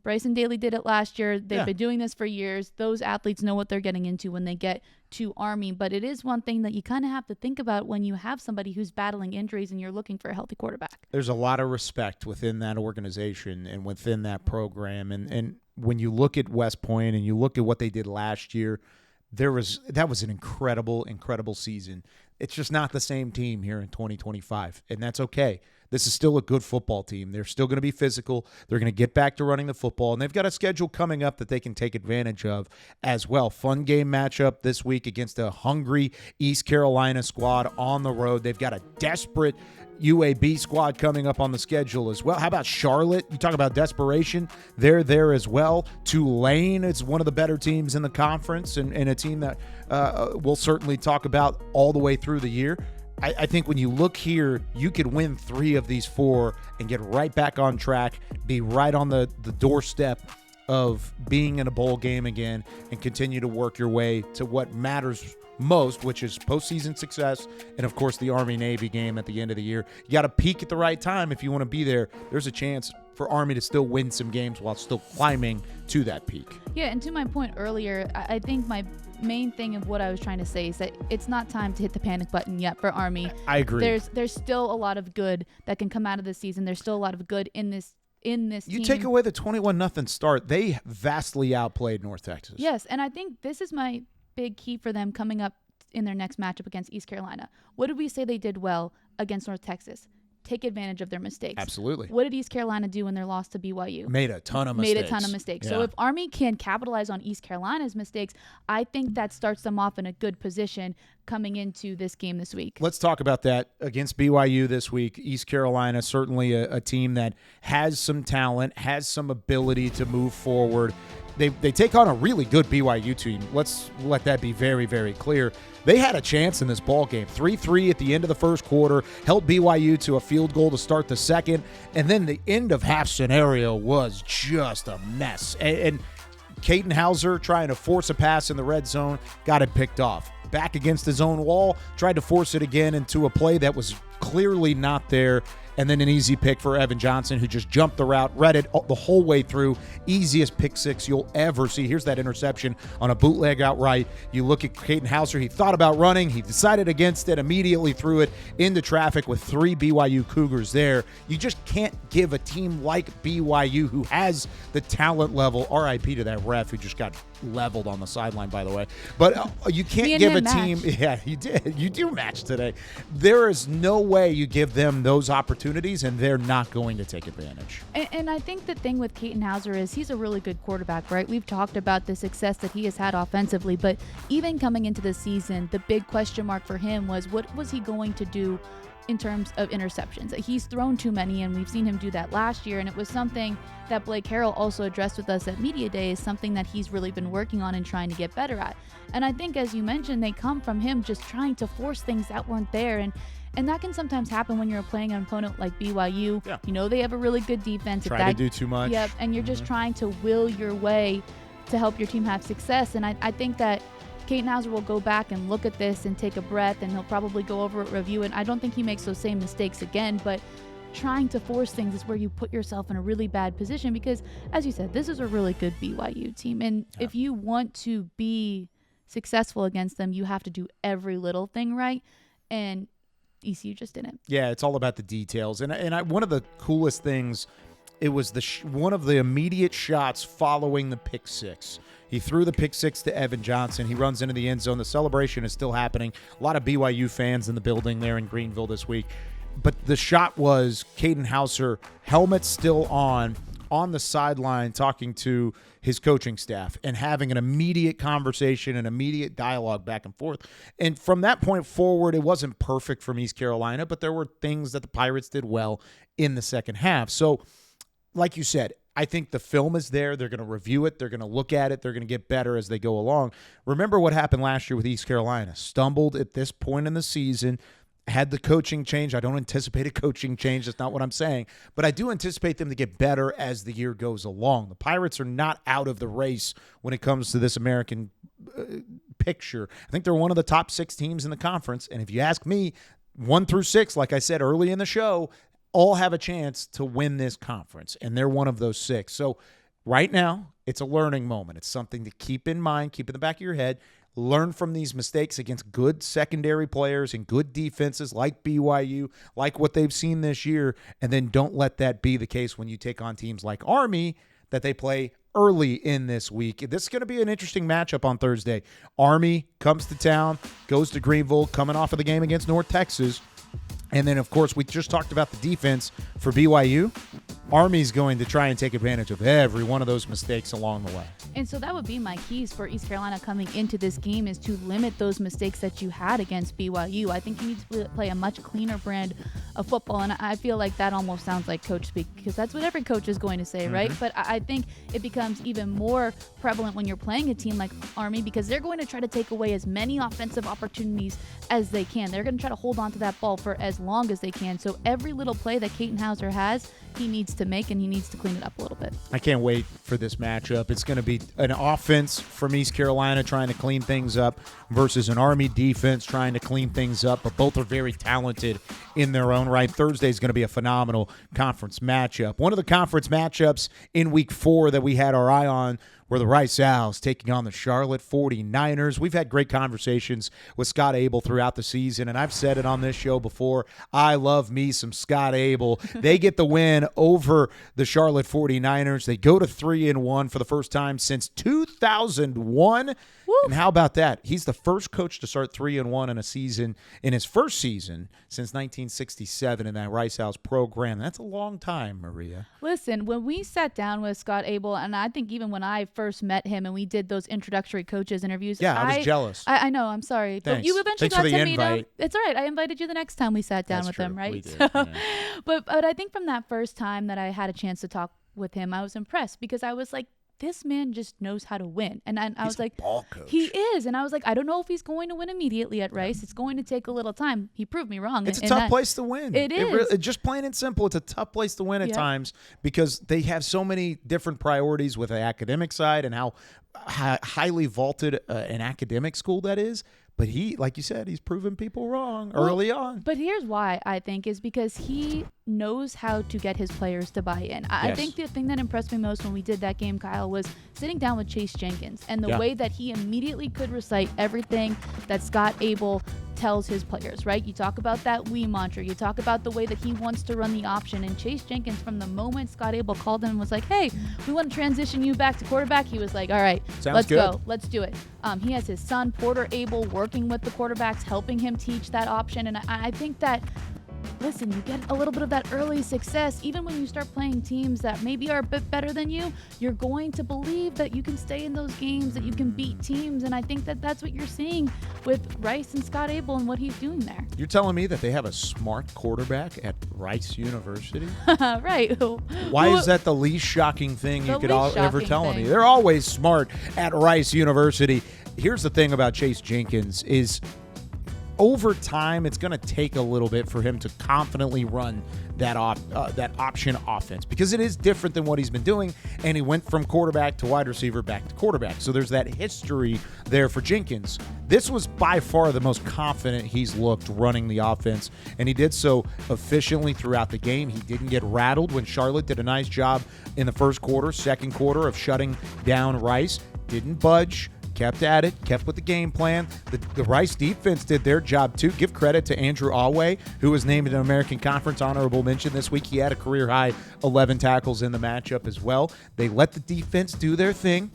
Bryson Daly did it last year. They've been doing this for years. Those athletes know what they're getting into when they get to Army. But it is one thing that you kind of have to think about when you have somebody who's battling injuries and you're looking for a healthy quarterback. There's a lot of respect within that organization and within that program. And when you look at West Point and you look at what they did last year, that was an incredible season. It's just not the same team here in 2025, and that's okay. This is still a good football team. They're still going to be physical. They're going to get back to running the football, and they've got a schedule coming up that they can take advantage of as well. Fun game matchup this week against a hungry East Carolina squad on the road. They've got a desperate UAB squad coming up on the schedule as well. How about Charlotte? You talk about desperation. They're there as well. Tulane is one of the better teams in the conference and a team that we'll certainly talk about all the way through the year. I think when you look here, you could win 3 of these 4 and get right back on track, be right on the doorstep of being in a bowl game again and continue to work your way to what matters most, which is postseason success and, of course, the Army-Navy game at the end of the year. You got to peak at the right time if you want to be there. There's a chance for Army to still win some games while still climbing to that peak. Yeah, and to my point earlier, I think my main thing of what I was trying to say is that it's not time to hit the panic button yet for Army. I agree. There's still a lot of good that can come out of this season. There's still a lot of good in this team. You take away the 21-0 start, they vastly outplayed North Texas. Yes, and I think this is my big key for them coming up in their next matchup against East Carolina. What did we say they did well against North Texas? Take advantage of their mistakes. Absolutely. What did East Carolina do when they lost to BYU? Made a ton of mistakes. So if Army can capitalize on East Carolina's mistakes, I think that starts them off in a good position coming into this game this week. Let's talk about that against BYU this week. East Carolina, certainly a team that has some talent, has some ability to move forward. They take on a really good BYU team. Let's let that be very, very clear. They had a chance in this ball game. 3-3 at the end of the first quarter, held BYU to a field goal to start the second, and then the end of half scenario was just a mess. And Caden Hauser trying to force a pass in the red zone, got it picked off. Back against his own wall, tried to force it again into a play that was clearly not there. And then an easy pick for Evan Johnson, who just jumped the route, read it the whole way through. Easiest pick six you'll ever see. Here's that interception on a bootleg outright. You look at Caden Hauser. He thought about running. He decided against it, immediately threw it into traffic with 3 BYU Cougars there. You just can't give a team like BYU, who has the talent level, RIP to that ref who just got leveled on the sideline, by the way. But you can't give a team. Yeah, you did. You do match today. There is no way you give them those opportunities, and they're not going to take advantage. And I think the thing with Katin Houser is he's a really good quarterback, right? We've talked about the success that he has had offensively, but even coming into the season, the big question mark for him was what was he going to do in terms of interceptions. He's thrown too many, and we've seen him do that last year, and it was something that Blake Harrell also addressed with us at Media Day, is something that he's really been working on and trying to get better at. And I think, as you mentioned, they come from him just trying to force things that weren't there, and that can sometimes happen when you're playing an opponent like BYU. Yeah. You know they have a really good defense. Try to do too much. Yep, and you're just trying to will your way to help your team have success. And I think that Katin Houser will go back and look at this and take a breath, and he'll probably go over it, review it. I don't think he makes those same mistakes again, but trying to force things is where you put yourself in a really bad position because, as you said, this is a really good BYU team. And if you want to be successful against them, you have to do every little thing right. And ECU just didn't. Yeah, it's all about the details. And one of the coolest things, it was one of the immediate shots following the pick six. He threw the pick six to Evan Johnson. He runs into the end zone. The celebration is still happening. A lot of BYU fans in the building there in Greenville this week. But the shot was Katin Houser, helmet still on the sideline, talking to his coaching staff and having an immediate conversation, an immediate dialogue back and forth. And from that point forward, it wasn't perfect from East Carolina, but there were things that the Pirates did well in the second half. So, like you said, I think the film is there. They're going to review it. They're going to look at it. They're going to get better as they go along. Remember what happened last year with East Carolina. Stumbled at this point in the season, had the coaching change. I don't anticipate a coaching change. That's not what I'm saying. But I do anticipate them to get better as the year goes along. The Pirates are not out of the race when it comes to this American picture. I think they're one of the top 6 teams in the conference. And if you ask me, 1 through 6, like I said early in the show, all have a chance to win this conference, and they're one of those 6. So right now, it's a learning moment. It's something to keep in mind, keep in the back of your head. Learn from these mistakes against good secondary players and good defenses like BYU, like what they've seen this year, and then don't let that be the case when you take on teams like Army that they play early in this week. This is going to be an interesting matchup on Thursday. Army comes to town, goes to Greenville, coming off of the game against North Texas. And then, of course, we just talked about the defense for BYU. Army's going to try and take advantage of every one of those mistakes along the way. And so that would be my keys for East Carolina coming into this game, is to limit those mistakes that you had against BYU. I think you need to play a much cleaner brand of football. And I feel like that almost sounds like coach speak, because that's what every coach is going to say, right? But I think it becomes even more prevalent when you're playing a team like Army, because they're going to try to take away as many offensive opportunities as they can. They're going to try to hold on to that ball for as long as they can. So every little play that Katin Houser has, he needs to make, and he needs to clean it up a little bit. I can't wait for this matchup. It's going to be an offense from East Carolina trying to clean things up versus an Army defense trying to clean things up, but both are very talented in their own right. Thursday is going to be a phenomenal conference matchup. One of the conference matchups in week 4 that we had our eye on were the Rice Owls taking on the Charlotte 49ers. We've had great conversations with Scott Abel throughout the season, and I've said it on this show before. I love me some Scott Abel. They get the win over the Charlotte 49ers. They go to 3-1 for the first time since 2001. Woo. And how about that? He's the first coach to start 3-1 in a season, in his first season since 1967 in that Rice Owls program. That's a long time, Maria. Listen, when we sat down with Scott Abel, and I think even when I first met him and we did those introductory coaches interviews, I was jealous. I know, I'm sorry. Thanks. But you eventually Thanks got for the to meet invite. him. It's all right. I invited you the next time we sat down with him, right? We did. Yeah. But I think from that first time that I had a chance to talk with him, I was impressed, because I was like, this man just knows how to win. And I was like, ball coach. He is. And I was like, I don't know if he's going to win immediately at Rice. It's going to take a little time. He proved me wrong. It's a tough place to win. It is. Just plain and simple, it's a tough place to win at times, because they have so many different priorities with the academic side and how highly vaulted an academic school that is. But he, like you said, he's proven people wrong early on. But here's why, I think, is because he knows how to get his players to buy in. I think the thing that impressed me most when we did that game, Kyle, was sitting down with Chase Jenkins and the way that he immediately could recite everything that Scott Abel tells his players, right? You talk about that we mantra. You talk about the way that he wants to run the option. And Chase Jenkins, from the moment Scott Abel called him and was like, hey, we want to transition you back to quarterback, he was like, all right, let's go. Let's do it. He has his son, Porter Abel, working with the quarterbacks, helping him teach that option. And I think that, listen, you get a little bit of that early success. Even when you start playing teams that maybe are a bit better than you, you're going to believe that you can stay in those games, that you can beat teams. And I think that that's what you're seeing with Rice and Scott Abel and what he's doing there. You're telling me that they have a smart quarterback at Rice University? Right. Why is that the least shocking thing you could ever tell me? They're always smart at Rice University. Here's the thing about Chase Jenkins is, over time, it's going to take a little bit for him to confidently run that option offense, because it is different than what he's been doing, and he went from quarterback to wide receiver back to quarterback. So there's that history there for Jenkins. This was by far the most confident he's looked running the offense, and he did so efficiently throughout the game. He didn't get rattled when Charlotte did a nice job in the first quarter, second quarter of shutting down Rice. Didn't budge. Kept at it, kept with the game plan. The Rice defense did their job too. Give credit to Andrew Alway, who was named an American Conference honorable mention this week. He had a career-high 11 tackles in the matchup as well. They let the defense do their thing,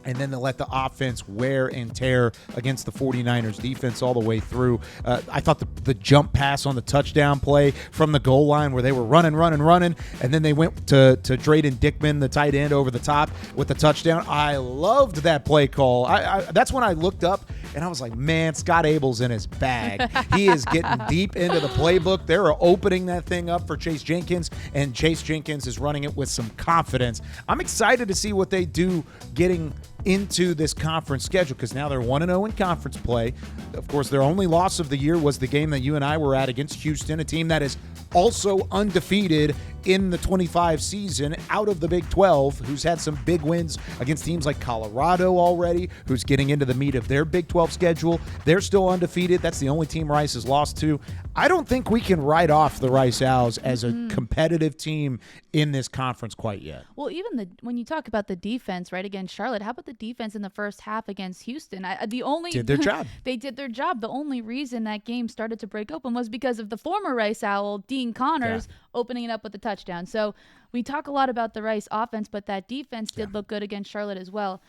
and then they let the offense wear and tear against the 49ers defense all the way through. I thought the jump pass on the touchdown play from the goal line, where they were running, and then they went to Drayden Dickman, the tight end, over the top with the touchdown. I loved that play call. That's when I looked up, and I was like, man, Scott Abel's in his bag. He is getting deep into the playbook. They're opening that thing up for Chase Jenkins, and Chase Jenkins is running it with some confidence. I'm excited to see what they do getting into this conference schedule, because now they're 1-0 in conference play. Of course, their only loss of the year was the game that you and I were at against Houston, a team that is also undefeated in the 25 season out of the Big 12, who's had some big wins against teams like Colorado already, who's getting into the meat of their Big 12 schedule. They're still undefeated. That's the only team Rice has lost to. I don't think we can write off the Rice Owls as a competitive team in this conference quite yet. Well, even when you talk about the defense, right, against Charlotte, how about the defense in the first half against Houston? Did their job. They did their job. The only reason that game started to break open was because of the former Rice Owl, Dean Connors, opening it up with a touchdown. So we talk a lot about the Rice offense, but that defense did look good against Charlotte as well.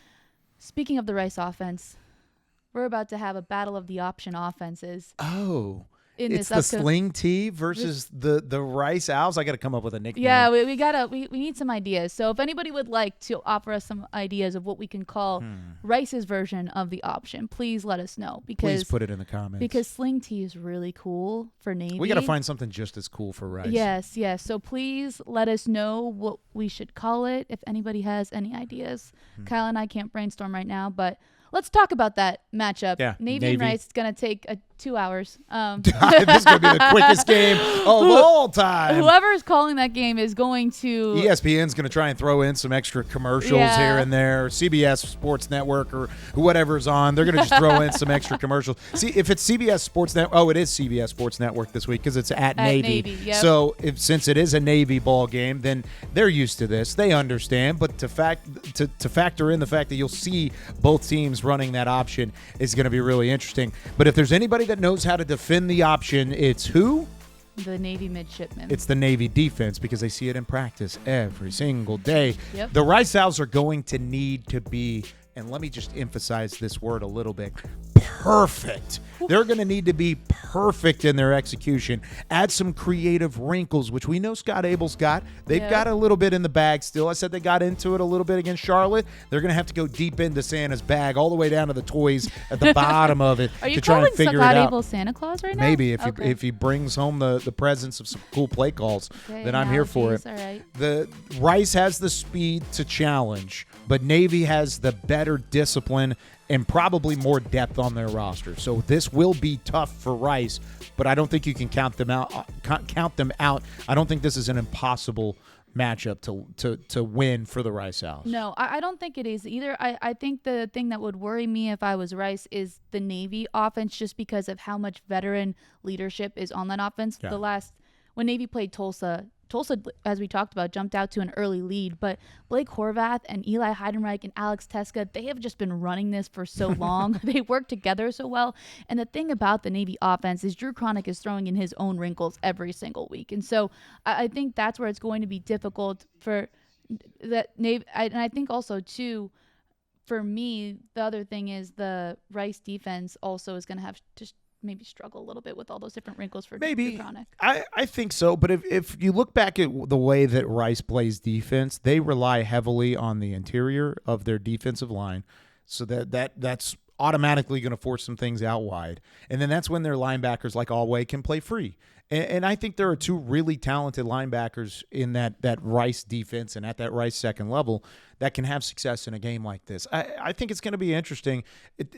Speaking of the Rice offense, we're about to have a battle of the option offenses. Oh. It's the Sling T versus the Rice Owls. I got to come up with a nickname. Yeah, we need some ideas. So if anybody would like to offer us some ideas of what we can call Rice's version of the option, please let us know. Please put it in the comments. Because Sling T is really cool for Navy. We got to find something just as cool for Rice. Yes. So please let us know what we should call it if anybody has any ideas. Kyle and I can't brainstorm right now, but let's talk about that matchup. Yeah, Navy and Rice is going to take 2 hours. This is going to be the quickest game of all time. Whoever is calling that game is going to... ESPN's going to try and throw in some extra commercials here and there. CBS Sports Network or whatever's on, they're going to just throw in some extra commercials. See, if it's CBS Sports Network... Oh, it is CBS Sports Network this week because it's at Navy. Yep. So since it is a Navy ball game, then they're used to this. They understand. But to factor in the fact that you'll see both teams running that option is going to be really interesting. But if there's anybody that knows how to defend the option, it's who? The Navy midshipmen. It's the Navy defense, because they see it in practice every single day. Yep. The Rice Owls are going to need to be, and let me just emphasize this word a little bit, perfect. They're going to need to be perfect in their execution. Add some creative wrinkles, which we know Scott Abel's got. They've got a little bit in the bag still. I said they got into it a little bit against Charlotte. They're going to have to go deep into Santa's bag, all the way down to the toys at the bottom of it to try and figure it out. Are you calling Scott Abel Santa Claus right now? Maybe if he brings home the presence of some cool play calls, then I'm here for it. All right. The Rice has the speed to challenge, but Navy has the better discipline and probably more depth on their roster. So this will be tough for Rice, but I don't think you can count them out. I don't think this is an impossible matchup to win for the Rice Owls. No, I don't think it is either. I think the thing that would worry me if I was Rice is the Navy offense, just because of how much veteran leadership is on that offense. Yeah. When Navy played Tulsa, Tulsa, as we talked about, jumped out to an early lead, but Blake Horvath and Eli Heidenreich and Alex Teska, they have just been running this for so long. They work together so well. And the thing about the Navy offense is Drew Cronick is throwing in his own wrinkles every single week. And so I think that's where it's going to be difficult for that Navy. And I think also, too, for me, the other thing is the Rice defense also is going to have to maybe struggle a little bit with all those different wrinkles for maybe Cronick. I think so, but if you look back at the way that Rice plays defense, they rely heavily on the interior of their defensive line, so that's automatically going to force some things out wide, and then that's when their linebackers like Alway can play free. And I think there are two really talented linebackers in that Rice defense and at that Rice second level that can have success in a game like this. I think it's going to be interesting.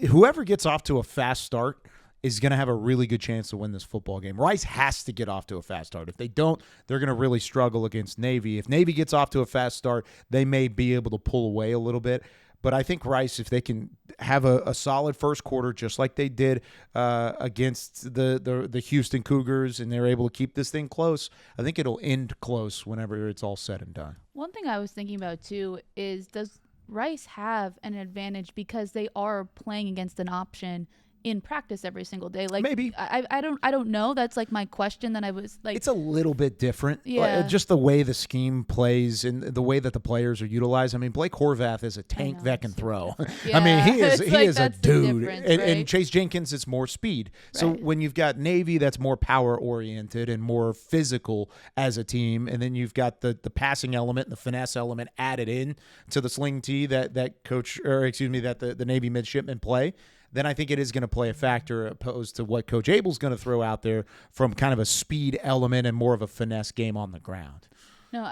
Whoever gets off to a fast start is going to have a really good chance to win this football game. Rice has to get off to a fast start. If they don't, they're going to really struggle against Navy. If Navy gets off to a fast start, they may be able to pull away a little bit. But I think Rice, if they can have a solid first quarter, just like they did against the Houston Cougars, and they're able to keep this thing close, I think it'll end close whenever it's all said and done. One thing I was thinking about, too, is does Rice have an advantage because they are playing against an option in practice every single day? Like, maybe I don't know. That's like my question that I was like. It's a little bit different. Yeah. Just the way the scheme plays and the way that the players are utilized. I mean, Blake Horvath is a tank that can throw. Yeah. I mean, he is a that's dude. Right? And Chase Jenkins, it's more speed. So when you've got Navy, that's more power oriented and more physical as a team, and then you've got the passing element and the finesse element added in to the sling tee that the Navy midshipmen play, then I think it is going to play a factor opposed to what Coach Abel's going to throw out there from kind of a speed element and more of a finesse game on the ground. No,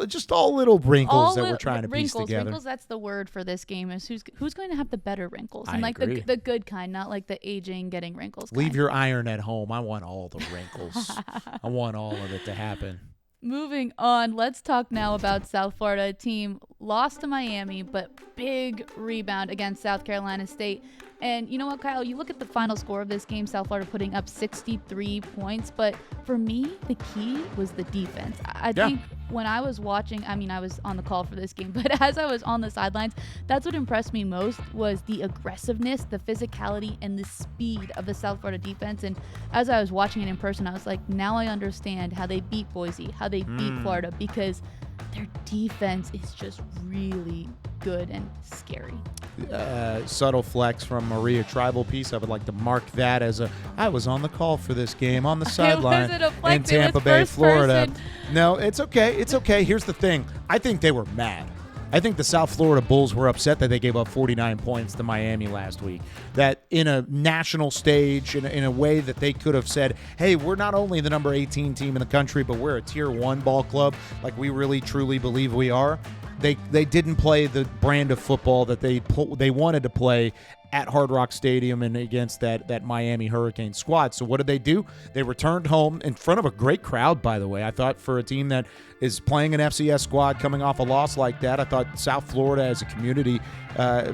just all little wrinkles that we're trying to piece together. Wrinkles, that's the word for this game, is who's going to have the better wrinkles. And I like agree. the good kind, not like the aging, getting wrinkles kind. Leave your iron at home. I want all the wrinkles. I want all of it to happen. Moving on, let's talk now about South Florida. A team lost to Miami, but big rebound against South Carolina State. And you know what, Kyle? You look at the final score of this game, South Florida putting up 63 points. But for me, the key was the defense. I think when I was watching, I mean, I was on the call for this game, but as I was on the sidelines, that's what impressed me most was the aggressiveness, the physicality, and the speed of the South Florida defense. And as I was watching it in person, I was like, now I understand how they beat Boise, how they beat Florida, because their defense is just really good and scary. Subtle flex from Maria Trivelpiece. I would like to mark that as I was on the call for this game on the sideline in Tampa Bay, Florida. No, it's okay. It's okay. Here's the thing. I think they were mad. I think the South Florida Bulls were upset that they gave up 49 points to Miami last week. That in a national stage, in a way that they could have said, hey, we're not only the number 18 team in the country, but we're a tier 1 ball club like we really truly believe we are. They didn't play the brand of football that they wanted to play at Hard Rock Stadium and against that Miami Hurricane squad. So what did they do? They returned home in front of a great crowd, by the way. I thought for a team that is playing an FCS squad coming off a loss like that, I thought South Florida as a community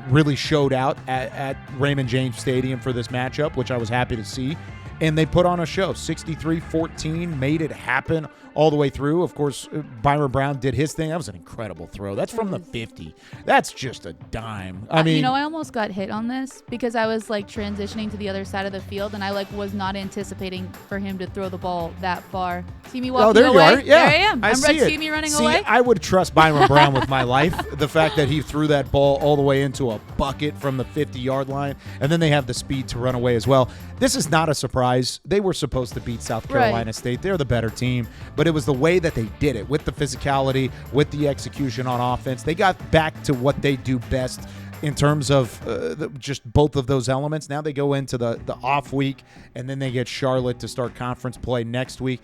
really showed out at Raymond James Stadium for this matchup, which I was happy to see. And they put on a show, 63-14, made it happen all the way through. Of course, Byron Brown did his thing. That was an incredible throw. That's from the 50. That's just a dime. I mean, I almost got hit on this because I was like transitioning to the other side of the field, and I like was not anticipating for him to throw the ball that far. See me walking away? Oh, there you are. Yeah, there I am. I see it. See me running away? I would trust Byron Brown with my life. The fact that he threw that ball all the way into a bucket from the 50-yard line, and then they have the speed to run away as well. This is not a surprise. They were supposed to beat South Carolina State. They're the better team, but it was the way that they did it, with the physicality, with the execution on offense. They got back to what they do best in terms of just both of those elements. Now they go into the off week, and then they get Charlotte to start conference play next week.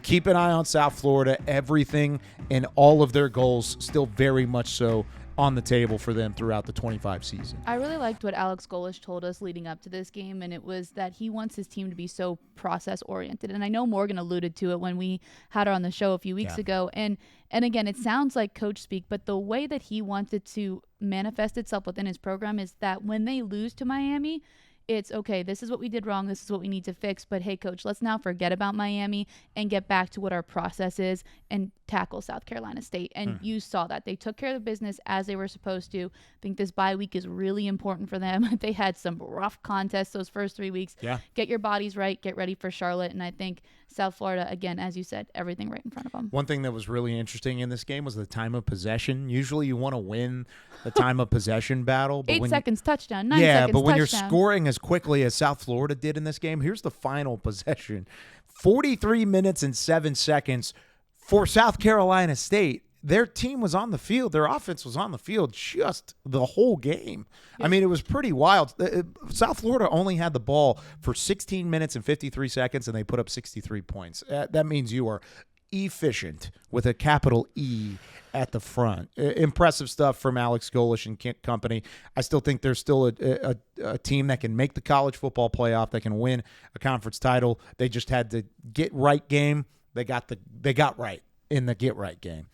Keep an eye on South Florida. Everything and all of their goals still very much so on the table for them throughout the 25 season. I really liked what Alex Golesh told us leading up to this game, and it was that he wants his team to be so process-oriented. And I know Morgan alluded to it when we had her on the show a few weeks ago. And again, it sounds like coach speak, but the way that he wanted to manifest itself within his program is that when they lose to Miami, It's okay, this is what we did wrong, this is what we need to fix, but hey, coach, let's now forget about Miami and get back to what our process is and tackle South Carolina State. And you saw that. They took care of the business as they were supposed to. I think this bye week is really important for them. They had some rough contests those first 3 weeks. Yeah. Get your bodies right, get ready for Charlotte, and I think South Florida, again, as you said, everything right in front of them. One thing that was really interesting in this game was the time of possession. Usually you want to win the time of possession battle. But 8 seconds touchdown, 9 yeah, seconds but when touchdown. you're scoring as quickly as South Florida did in this game, here's the final possession. 43 minutes and 7 seconds for South Carolina State. Their team was on the field. Their offense was on the field just the whole game. I mean, it was pretty wild. South Florida only had the ball for 16 minutes and 53 seconds, and they put up 63 points. That means you are efficient with a capital E at the front. Impressive stuff from Alex Goldne and company. I still think there's still a team that can make the college football playoff, that can win a conference title. They just had the get right game. They got right in the get right game.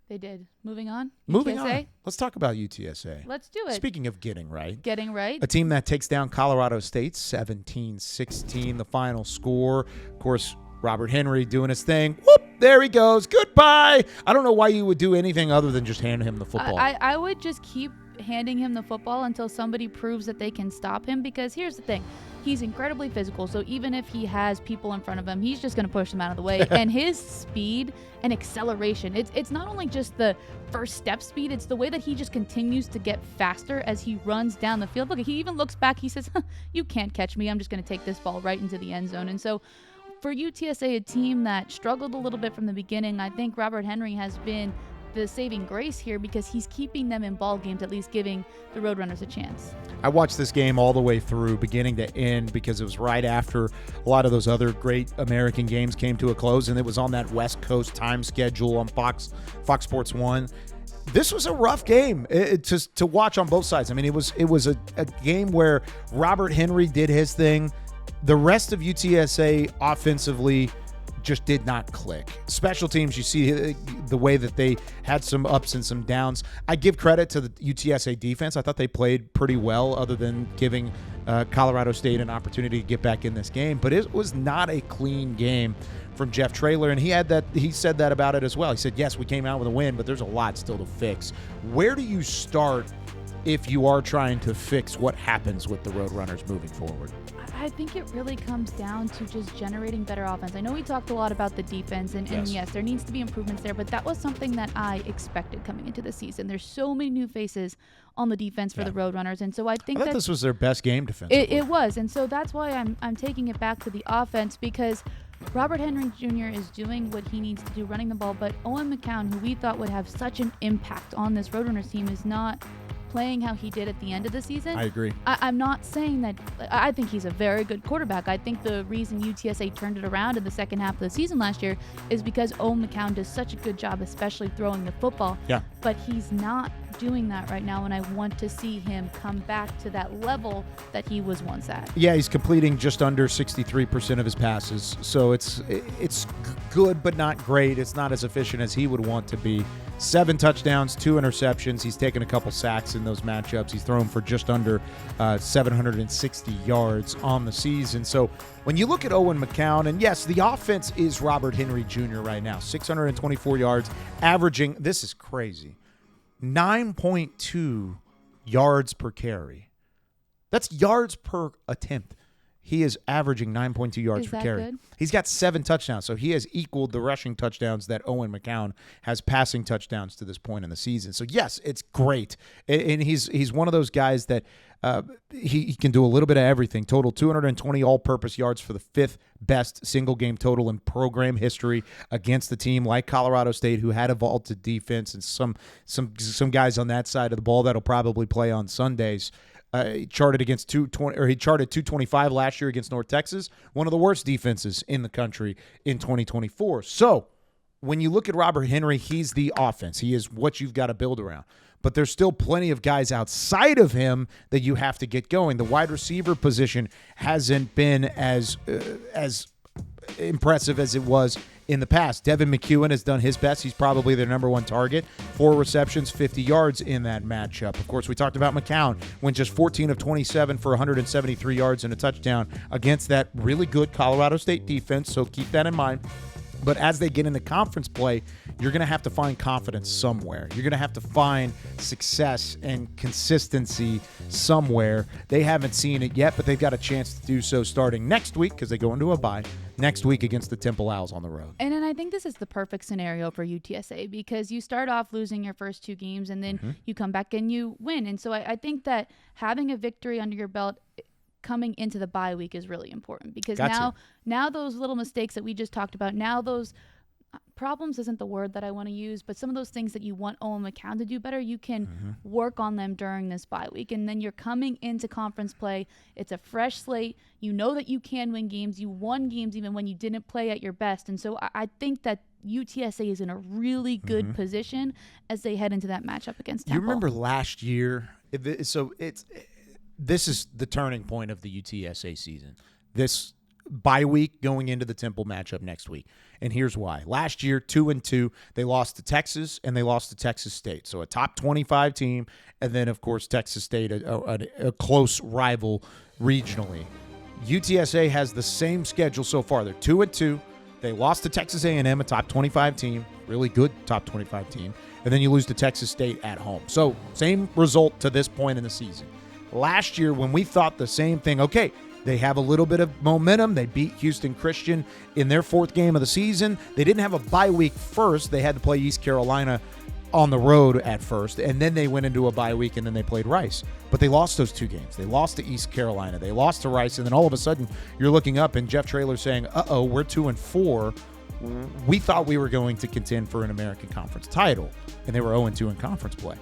They did. Moving on. Moving UTSA? on. Let's talk about UTSA. Let's do it. Speaking of getting right. Getting right. A team that takes down Colorado State 17-16, the final score. Of course, Robert Henry doing his thing. Whoop, there he goes. Goodbye. I don't know why you would do anything other than just hand him the football. I would just keep handing him the football until somebody proves that they can stop him, because here's the thing. He's incredibly physical, so even if he has people in front of him, he's just going to push them out of the way. And his speed and acceleration, it's not only just the first step speed, it's the way that he just continues to get faster as he runs down the field. Look, he even looks back, he says, you can't catch me, I'm just going to take this ball right into the end zone. And so for UTSA, a team that struggled a little bit from the beginning, I think Robert Henry has been the saving grace here, because he's keeping them in ball games, at least giving the Roadrunners a chance. I watched this game all the way through, beginning to end, because it was right after a lot of those other great American games came to a close, and it was on that West Coast time schedule on Fox Sports 1. This was a rough game to watch on both sides. I mean, it was a game where Robert Henry did his thing. The rest of UTSA offensively just did not click. Special teams, you see the way that they had some ups and some downs. I give credit to the UTSA defense. I thought they played pretty well, other than giving Colorado State an opportunity to get back in this game. But it was not a clean game from Jeff Traylor, and he said that about it as well. He said, yes, we came out with a win, but there's a lot still to fix. Where do you start if you are trying to fix what happens with the Roadrunners moving forward? I think it really comes down to just generating better offense. I know we talked a lot about the defense, and yes, there needs to be improvements there, but that was something that I expected coming into the season. There's so many new faces on the defense for the Roadrunners, and so I think that this was their best game defensively. It was, and so that's why I'm taking it back to the offense, because Robert Henry Jr. is doing what he needs to do, running the ball, but Owen McCown, who we thought would have such an impact on this Roadrunners team, is not playing how he did at the end of the season. I agree. I'm not saying that. I think he's a very good quarterback. I think the reason UTSA turned it around in the second half of the season last year is because Owen McCown does such a good job, especially throwing the football. Yeah. But he's not doing that right now, and I want to see him come back to that level that he was once at. Yeah, he's completing just under 63% of his passes, so it's good but not great. It's not as efficient as he would want to be. 7 touchdowns, 2 interceptions. He's taken a couple sacks in those matchups. He's thrown for just under 760 yards on the season. So when you look at Owen McCown, and yes, the offense is Robert Henry Jr. right now, 624 yards, averaging, this is crazy, 9.2 yards per carry. That's yards per attempt. He is averaging 9.2 yards per carry. Good? He's got 7 touchdowns, so he has equaled the rushing touchdowns that Owen McCown has passing touchdowns to this point in the season. So, yes, it's great. And he's one of those guys that he can do a little bit of everything. Total 220 all-purpose yards for the 5th best single-game total in program history against a team like Colorado State, who had a vaulted defense, and some guys on that side of the ball that'll probably play on Sundays. He charted 225 last year against North Texas, one of the worst defenses in the country in 2024. So when you look at Robert Henry, he's the offense. He is what you've got to build around. But there's still plenty of guys outside of him that you have to get going. The wide receiver position hasn't been as impressive as it was in the past. Devin McEwen has done his best. He's probably their number one target. 4 receptions, 50 yards in that matchup. Of course, we talked about McCown. Went just 14 of 27 for 173 yards and a touchdown against that really good Colorado State defense, so keep that in mind. But as they get into conference play, you're going to have to find confidence somewhere. You're going to have to find success and consistency somewhere. They haven't seen it yet, but they've got a chance to do so starting next week because they go into a bye next week against the Temple Owls on the road. And then I think this is the perfect scenario for UTSA because you start off losing your first 2 games and then you come back and you win. And so I think that having a victory under your belt coming into the bye week is really important because now those little mistakes that we just talked about, now those problems isn't the word that I want to use, but some of those things that you want Owen McCown to do better, you can work on them during this bye week. And then you're coming into conference play. It's a fresh slate. You know that you can win games. You won games even when you didn't play at your best. And so I think that UTSA is in a really good position as they head into that matchup against Temple. You remember last year? This is the turning point of the UTSA season. This bye week going into the Temple matchup next week. And here's why. Last year, 2-2, they lost to Texas and they lost to Texas State. So a top 25 team, and then, of course, Texas State, a close rival regionally. UTSA has the same schedule so far. They're 2-2. They lost to Texas A&M, a top 25 team, really good top 25 team, and then you lose to Texas State at home. So same result to this point in the season. Last year, when we thought the same thing, okay, they have a little bit of momentum. They beat Houston Christian in their 4th game of the season. They didn't have a bye week first. They had to play East Carolina on the road at first, and then they went into a bye week, and then they played Rice. But they lost those 2 games. They lost to East Carolina. They lost to Rice, and then all of a sudden, you're looking up, and Jeff Traylor saying, uh-oh, we're 2-4. We thought we were going to contend for an American Conference title, and they were 0-2 in conference play.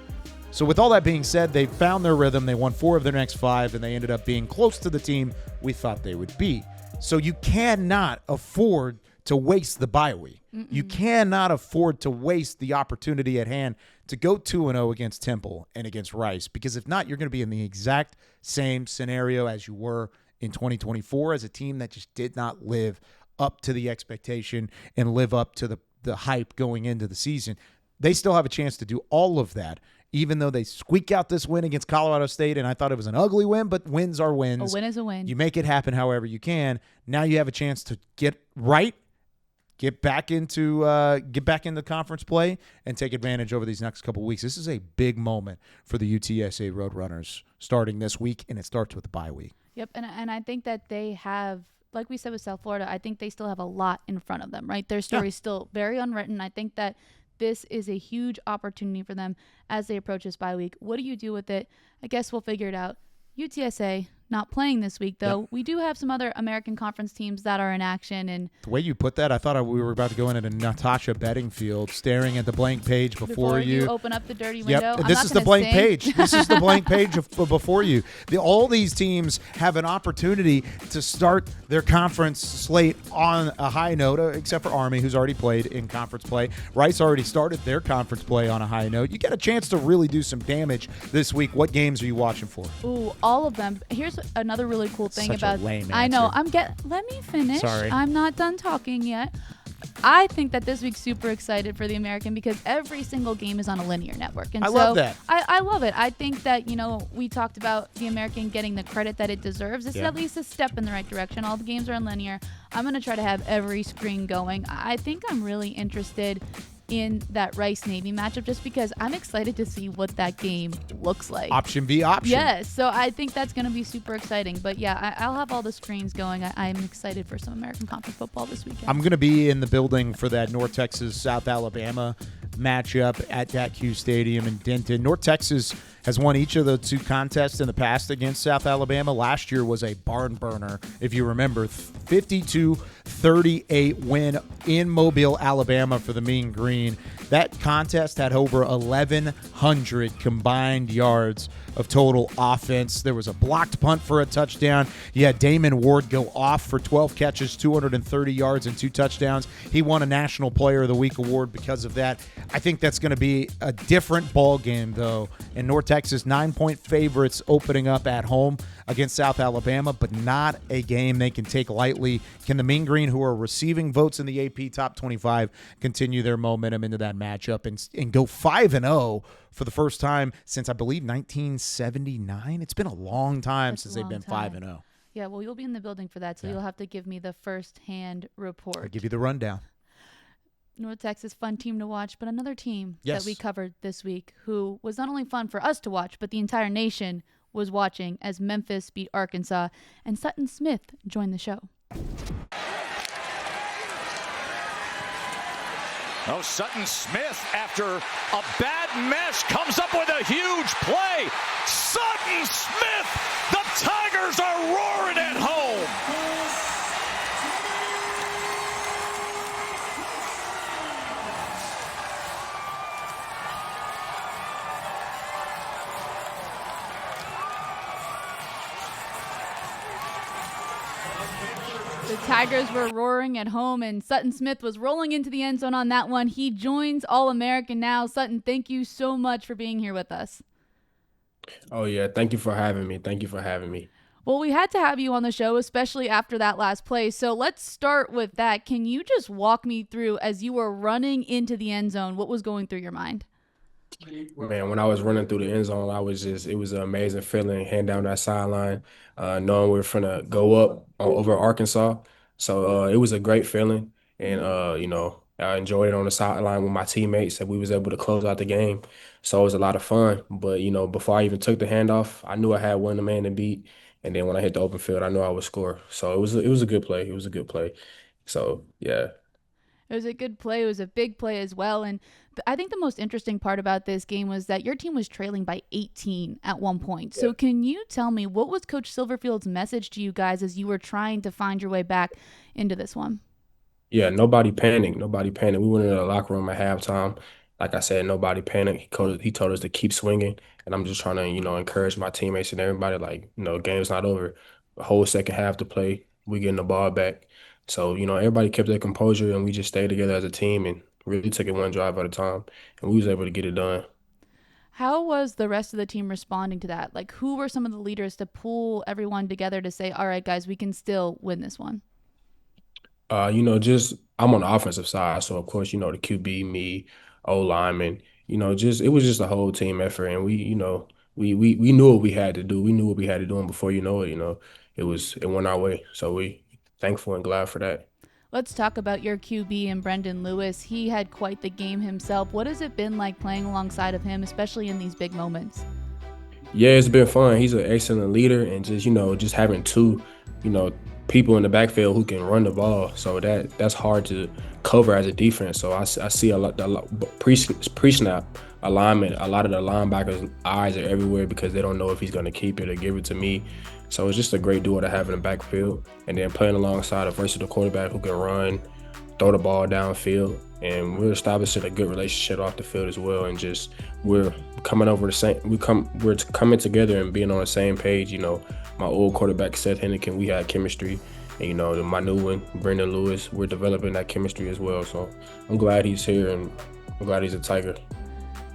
So with all that being said, they found their rhythm. They won 4 of their next 5, and they ended up being close to the team we thought they would be. So you cannot afford to waste the bye week. You cannot afford to waste the opportunity at hand to go 2-0 against Temple and against Rice, because if not, you're going to be in the exact same scenario as you were in 2024 as a team that just did not live up to the expectation and live up to the hype going into the season. They still have a chance to do all of that, even though they squeak out this win against Colorado State, and I thought it was an ugly win, but wins are wins. A win is a win. You make it happen however you can. Now you have a chance to get right, get back into conference play, and take advantage over these next couple of weeks. This is a big moment for the UTSA Roadrunners starting this week, and it starts with the bye week. Yep, and I think that they have, like we said with South Florida, I think they still have a lot in front of them, right? Their story is still very unwritten. I think that this is a huge opportunity for them as they approach this bye week. What do you do with it? I guess we'll figure it out. UTSA not playing this week, though. Yep. We do have some other American Conference teams that are in action. And the way you put that, I thought we were about to go into Natasha Bedingfield, staring at the blank page before you open up the dirty window. Yep. This is the blank page. This is the blank page before you. All these teams have an opportunity to start their conference slate on a high note, except for Army, who's already played in conference play. Rice already started their conference play on a high note. You get a chance to really do some damage this week. What games are you watching for? Ooh, all of them. Here's another really cool thing about. A lame I know. answer. Let me finish. Sorry. I'm not done talking yet. I think that this week's super excited for the American because every single game is on a linear network. And I love that. I love it. I think that, we talked about the American getting the credit that it deserves. This is at least a step in the right direction. All the games are on linear. I'm going to try to have every screen going. I think I'm really interested in that Rice-Navy matchup just because I'm excited to see what that game looks like. Option v. option. Yes, so I think that's going to be super exciting. But yeah, I'll have all the screens going. I'm excited for some American Conference football this weekend. I'm going to be in the building for that North Texas-South Alabama matchup at DAC Stadium in Denton. North Texas has won each of the 2 contests in the past against South Alabama. Last year was a barn burner, if you remember. 52-38 win in Mobile, Alabama for the Mean Green. That contest had over 1,100 combined yards of total offense. There was a blocked punt for a touchdown. You had Damon Ward go off for 12 catches, 230 yards, and 2 touchdowns. He won a National Player of the Week award because of that. I think that's going to be a different ball game, though. And North Texas 9-point favorites opening up at home against South Alabama, but not a game they can take lightly. Can the Mean Green, who are receiving votes in the AP Top 25, continue their momentum into that matchup and go 5-0 for the first time since, I believe, 1979? It's been a long time since they've been 5-0. Yeah, well, you'll be in the building for that, so you'll have to give me the first-hand report. I'll give you the rundown. North Texas, fun team to watch, but another team that we covered this week who was not only fun for us to watch, but the entire nation was watching as Memphis beat Arkansas, and Sutton Smith joined the show. Oh, Sutton Smith, after a bad mesh, comes up with a huge play. Sutton Smith, the Tigers are roaring at home. The Tigers were roaring at home, and Sutton Smith was rolling into the end zone on that one. He joins All-American now. Sutton, thank you so much for being here with us. Oh, yeah. Thank you for having me. Well, we had to have you on the show, especially after that last play. So let's start with that. Can you just walk me through, as you were running into the end zone, what was going through your mind? Man, when I was running through the end zone, it was an amazing feeling, heading down that sideline, knowing we were finna go up over Arkansas. So it was a great feeling. And, I enjoyed it on the sideline with my teammates, and we was able to close out the game. So it was a lot of fun. But, before I even took the handoff, I knew I had one man to beat. And then when I hit the open field, I knew I would score. So it was a good play. It was a good play. So, yeah. It was a good play. It was a big play as well. And I think the most interesting part about this game was that your team was trailing by 18 at one point. Yeah. So can you tell me, what was Coach Silverfield's message to you guys as you were trying to find your way back into this one? Yeah, nobody panicked. We went into the locker room at halftime. Like I said, nobody panicked. He told us to keep swinging. And I'm just trying to, encourage my teammates and everybody, game's not over. The whole second half to play, we getting the ball back. So, everybody kept their composure, and we just stayed together as a team and really took it one drive at a time, and we was able to get it done. How was the rest of the team responding to that? Like, who were some of the leaders to pull everyone together to say, all right, guys, we can still win this one? I'm on the offensive side, so of course, the QB, me, O-lineman, it was just a whole team effort, and we knew what we had to do. We knew what we had to do, and before it went our way. So we thankful and glad for that. Let's talk about your QB and Brendan Lewis. He had quite the game himself. What has it been like playing alongside of him, especially in these big moments? Yeah, it's been fun. He's an excellent leader, and just having two, people in the backfield who can run the ball. So that's hard to cover as a defense. So I see a lot pre-snap alignment. A lot of the linebackers' eyes are everywhere because they don't know if he's going to keep it or give it to me. So it's just a great duo to have in the backfield, and then playing alongside a versatile quarterback who can run, throw the ball downfield, and we're establishing a good relationship off the field as well. And we're coming together and being on the same page. My old quarterback Seth Henneken, we had chemistry, and my new one Brendan Lewis, we're developing that chemistry as well. So I'm glad he's here, and I'm glad he's a Tiger.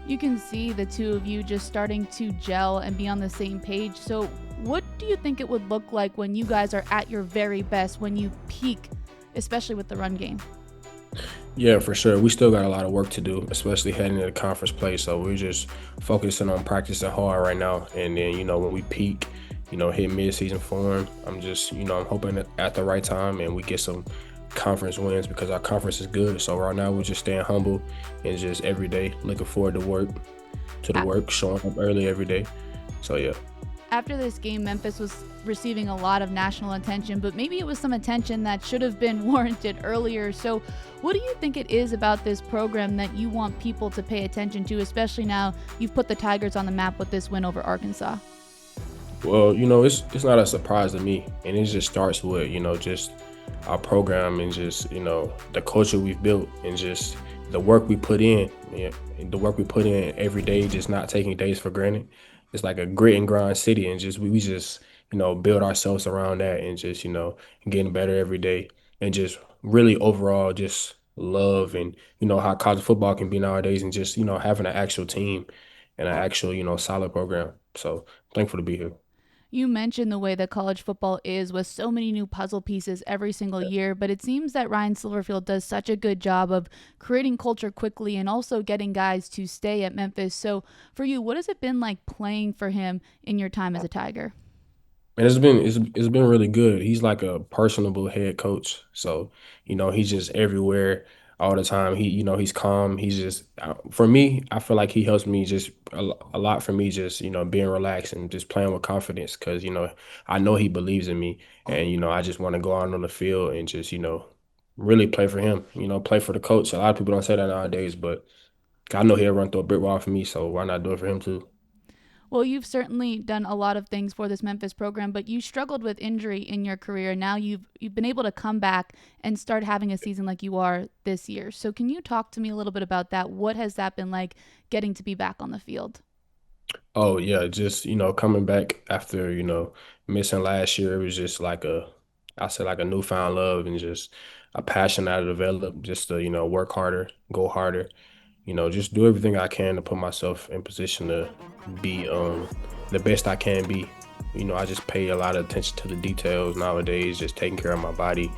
You can see the two of you just starting to gel and be on the same page. So what do you think it would look like when you guys are at your very best, when you peak, especially with the run game? Yeah, for sure. We still got a lot of work to do, especially heading into conference play. So we're just focusing on practicing hard right now. And then, when we peak, hit mid-season form, I'm just, I'm hoping at the right time and we get some conference wins because our conference is good. So right now we're just staying humble and just every day looking forward to work, showing up early every day. So, yeah. After this game, Memphis was receiving a lot of national attention, but maybe it was some attention that should have been warranted earlier. So what do you think it is about this program that you want people to pay attention to, especially now you've put the Tigers on the map with this win over Arkansas? Well, it's not a surprise to me, and it just starts with, just our program and just, the culture we've built and just the work we put in. Yeah, the work we put in every day, just not taking days for granted. It's like a grit and grind city, and we just build ourselves around that and just getting better every day, and just really overall just love and, how college football can be nowadays, and just, having an actual team and an actual, solid program. So thankful to be here. You mentioned the way that college football is with so many new puzzle pieces every single year, but it seems that Ryan Silverfield does such a good job of creating culture quickly and also getting guys to stay at Memphis. So for you, what has it been like playing for him in your time as a Tiger? And it's been really good. He's like a personable head coach. So, he's just everywhere all the time. He's calm. He's just for me, I feel like he helps me just a lot for me just, being relaxed and just playing with confidence because, I know he believes in me and, I just want to go out on the field and just, really play for him, play for the coach. A lot of people don't say that nowadays, but I know he'll run through a brick wall for me. So why not do it for him too? Well, you've certainly done a lot of things for this Memphis program, but you struggled with injury in your career. Now you've been able to come back and start having a season like you are this year. So can you talk to me a little bit about that? What has that been like getting to be back on the field? Oh yeah, just coming back after missing last year, it was just like I said like a newfound love and just a passion I developed just to work harder, go harder, just do everything I can to put myself in position to be the best I can be. I just pay a lot of attention to the details nowadays, just taking care of my body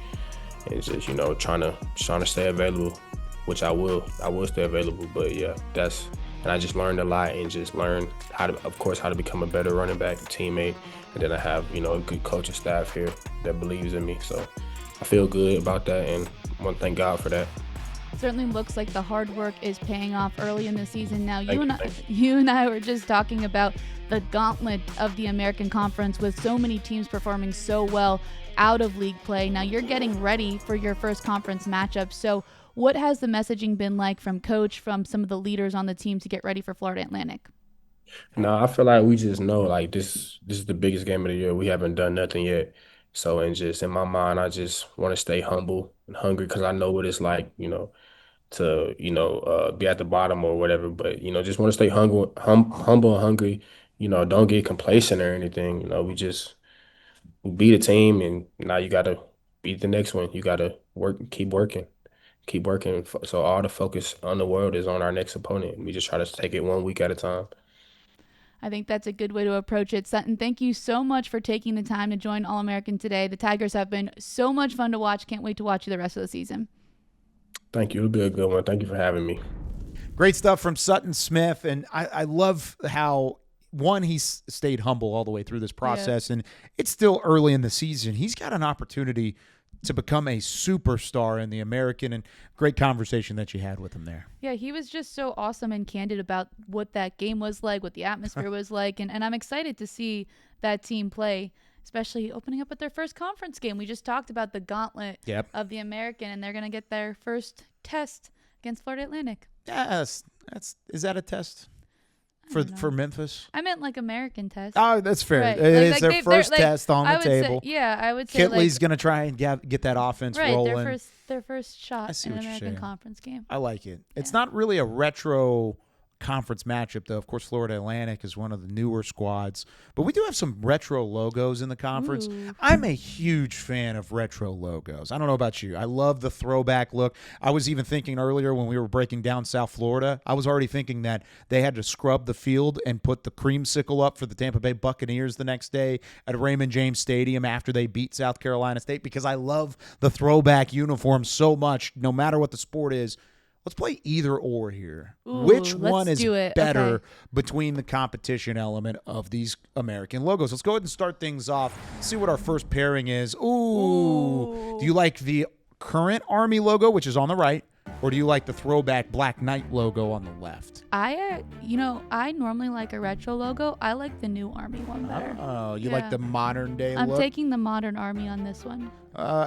and just trying to stay available, which I will stay available. But yeah, and I just learned a lot and just learned how to become a better running back, teammate, and then I have a good coaching staff here that believes in me. So I feel good about that and want to thank God for that. Certainly looks like the hard work is paying off early in the season. Now, you and I were just talking about the gauntlet of the American Conference with so many teams performing so well out of league play. Now you're getting ready for your first conference matchup. So what has the messaging been like from coach, from some of the leaders on the team to get ready for Florida Atlantic? No, I feel like we just know like this is the biggest game of the year. We haven't done nothing yet. So, and just in my mind, I just want to stay humble and hungry because I know what it's like, to be at the bottom or whatever. But just want to stay humble and hungry. Don't get complacent or anything. We beat a team, and now you got to beat the next one. You got to keep working. So all the focus on the world is on our next opponent. We just try to take it 1 week at a time. I think that's a good way to approach it. Sutton, thank you so much for taking the time to join All-American today. The Tigers have been so much fun to watch. Can't wait to watch you the rest of the season. Thank you. It'll be a good one. Thank you for having me. Great stuff from Sutton Smith. And I love how, one, he's stayed humble all the way through this process. Yeah. And it's still early in the season. He's got an opportunity to become a superstar in the American, and great conversation that you had with him there. Yeah, he was just so awesome and candid about what that game was like, what the atmosphere was like. And I'm excited to see that team play, especially opening up with their first conference game. We just talked about the gauntlet of the American, and they're going to get their first test against Florida Atlantic. Yes. Is that a test for Memphis? I meant like American test. Oh, that's fair. Right. It is their first test on the table. I would say Kitley's going to try and get that offense rolling. Their first shot in an American conference game. I like it. Yeah. It's not really a retro conference matchup, though. Of course, Florida Atlantic is one of the newer squads, but we do have some retro logos in the conference. Ooh. I'm a huge fan of retro logos. I don't know about you. I love the throwback look. I was even thinking earlier when we were breaking down South Florida, I was already thinking that they had to scrub the field and put the creamsicle up for the Tampa Bay Buccaneers the next day at Raymond James Stadium after they beat South Carolina State, because I love the throwback uniform so much, no matter what the sport is. Let's play either or here. Ooh, which one is better between the competition element of these American logos? Let's go ahead and start things off. See what our first pairing is. Ooh. Do you like the current Army logo, which is on the right, or do you like the throwback Black Knight logo on the left? I normally like a retro logo. I like the new Army one better. Oh, you like the modern day look? I'm taking the modern Army on this one.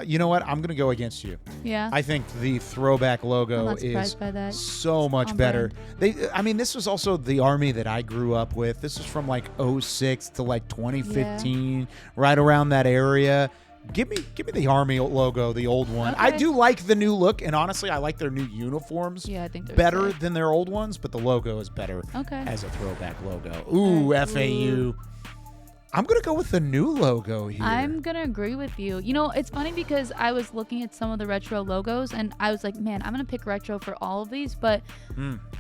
You know what? I'm going to go against you. Yeah. I think the throwback logo is so much better. This was also the Army that I grew up with. This is from like 2006 to like 2015, right around that area. Give me the Army logo, the old one. Okay. I do like the new look, and honestly, I like their new uniforms. Yeah, I think they're better than their old ones, but the logo is better as a throwback logo. Ooh, FAU. I'm going to go with the new logo here. I'm going to agree with you. You know, it's funny because I was looking at some of the retro logos and I was like, man, I'm going to pick retro for all of these. But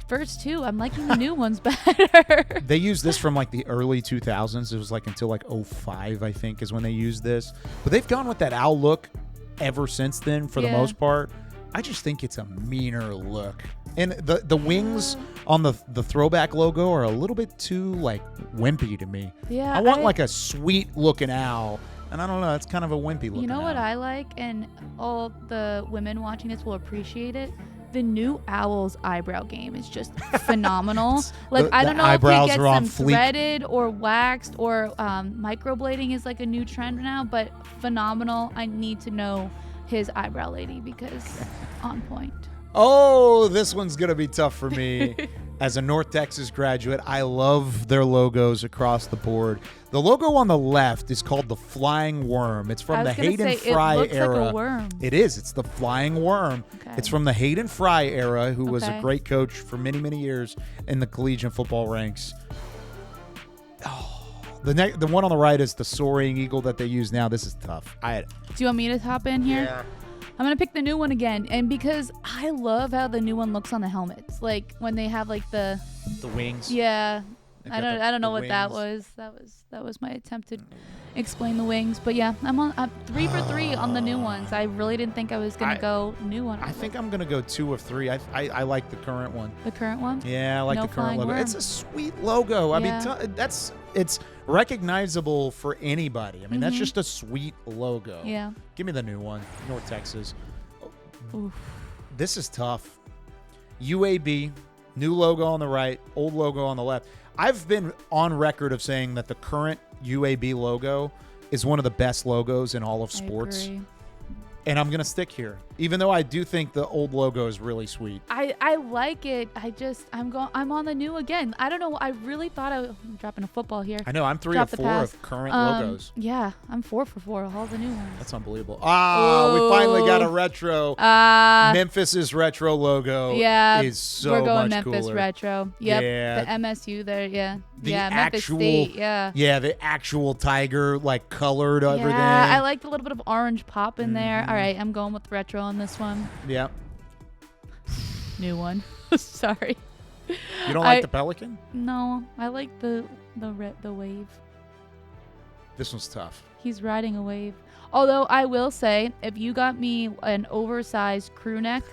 first two, I'm liking the new ones better. They used this from like the early 2000s. It was like until like 05, I think, is when they used this. But they've gone with that owl look ever since then for the most part. I just think it's a meaner look. And the wings on the throwback logo are a little bit too like wimpy to me. Yeah, I want like a sweet looking owl. And I don't know, it's kind of a wimpy looking You know what owl. I like, and all the women watching this will appreciate it? The new owl's eyebrow game is just phenomenal. Like, I don't know if he eyebrows gets are on them fleek. threaded or waxed or microblading is like a new trend now, but phenomenal. I need to know his eyebrow lady because on point. Oh, this one's going to be tough for me. As a North Texas graduate, I love their logos across the board. The logo on the left is called the Flying Worm. It's from the Hayden Fry it looks era. Like a worm. It is. It's the Flying Worm. Okay. It's from the Hayden Fry era, who was a Okay. great coach for many, many years in the collegiate football ranks. Oh, the one on the right is the soaring eagle that they use now. This is tough. Do you want me to hop in here? Yeah. I'm going to pick the new one again. And because I love how the new one looks on the helmets. Like when they have like the wings. Yeah. They've I got don't know the what that wings. was. That was my attempt to explain the wings. But yeah, I'm 3 for 3 on the new ones. I really didn't think I was going to go new one. I think I'm going to go 2 of 3. I like the current one. The current one? Yeah, I like No the current flying logo. worm. It's a sweet logo. I Yeah. mean, it's recognizable for anybody. I mean, that's just a sweet logo. Yeah. Give me the new one, North Texas. Oof. This is tough. UAB, new logo on the right, old logo on the left. I've been on record of saying that the current UAB logo is one of the best logos in all of sports. I agree. And I'm going to stick here, even though I do think the old logo is really sweet. I like it. I'm on the new again. I don't know. I really thought I'm dropping a football here. I know. I'm 3 Drop of the 4 pass. of current logos. Yeah, I'm 4 for 4. All the new ones. That's unbelievable. We finally got a retro. Memphis's retro logo is so we're going much Memphis cooler. retro. Yep, Yeah. the MSU there. Yeah, The Memphis actual, State. Yeah. Yeah, the actual tiger, like colored everything. Yeah, I liked a little bit of orange pop in there. All right, I'm going with retro on this one. Yeah. New one. Sorry. You don't like the pelican? No, I like the wave. This one's tough. He's riding a wave. Although I will say, if you got me an oversized crew neck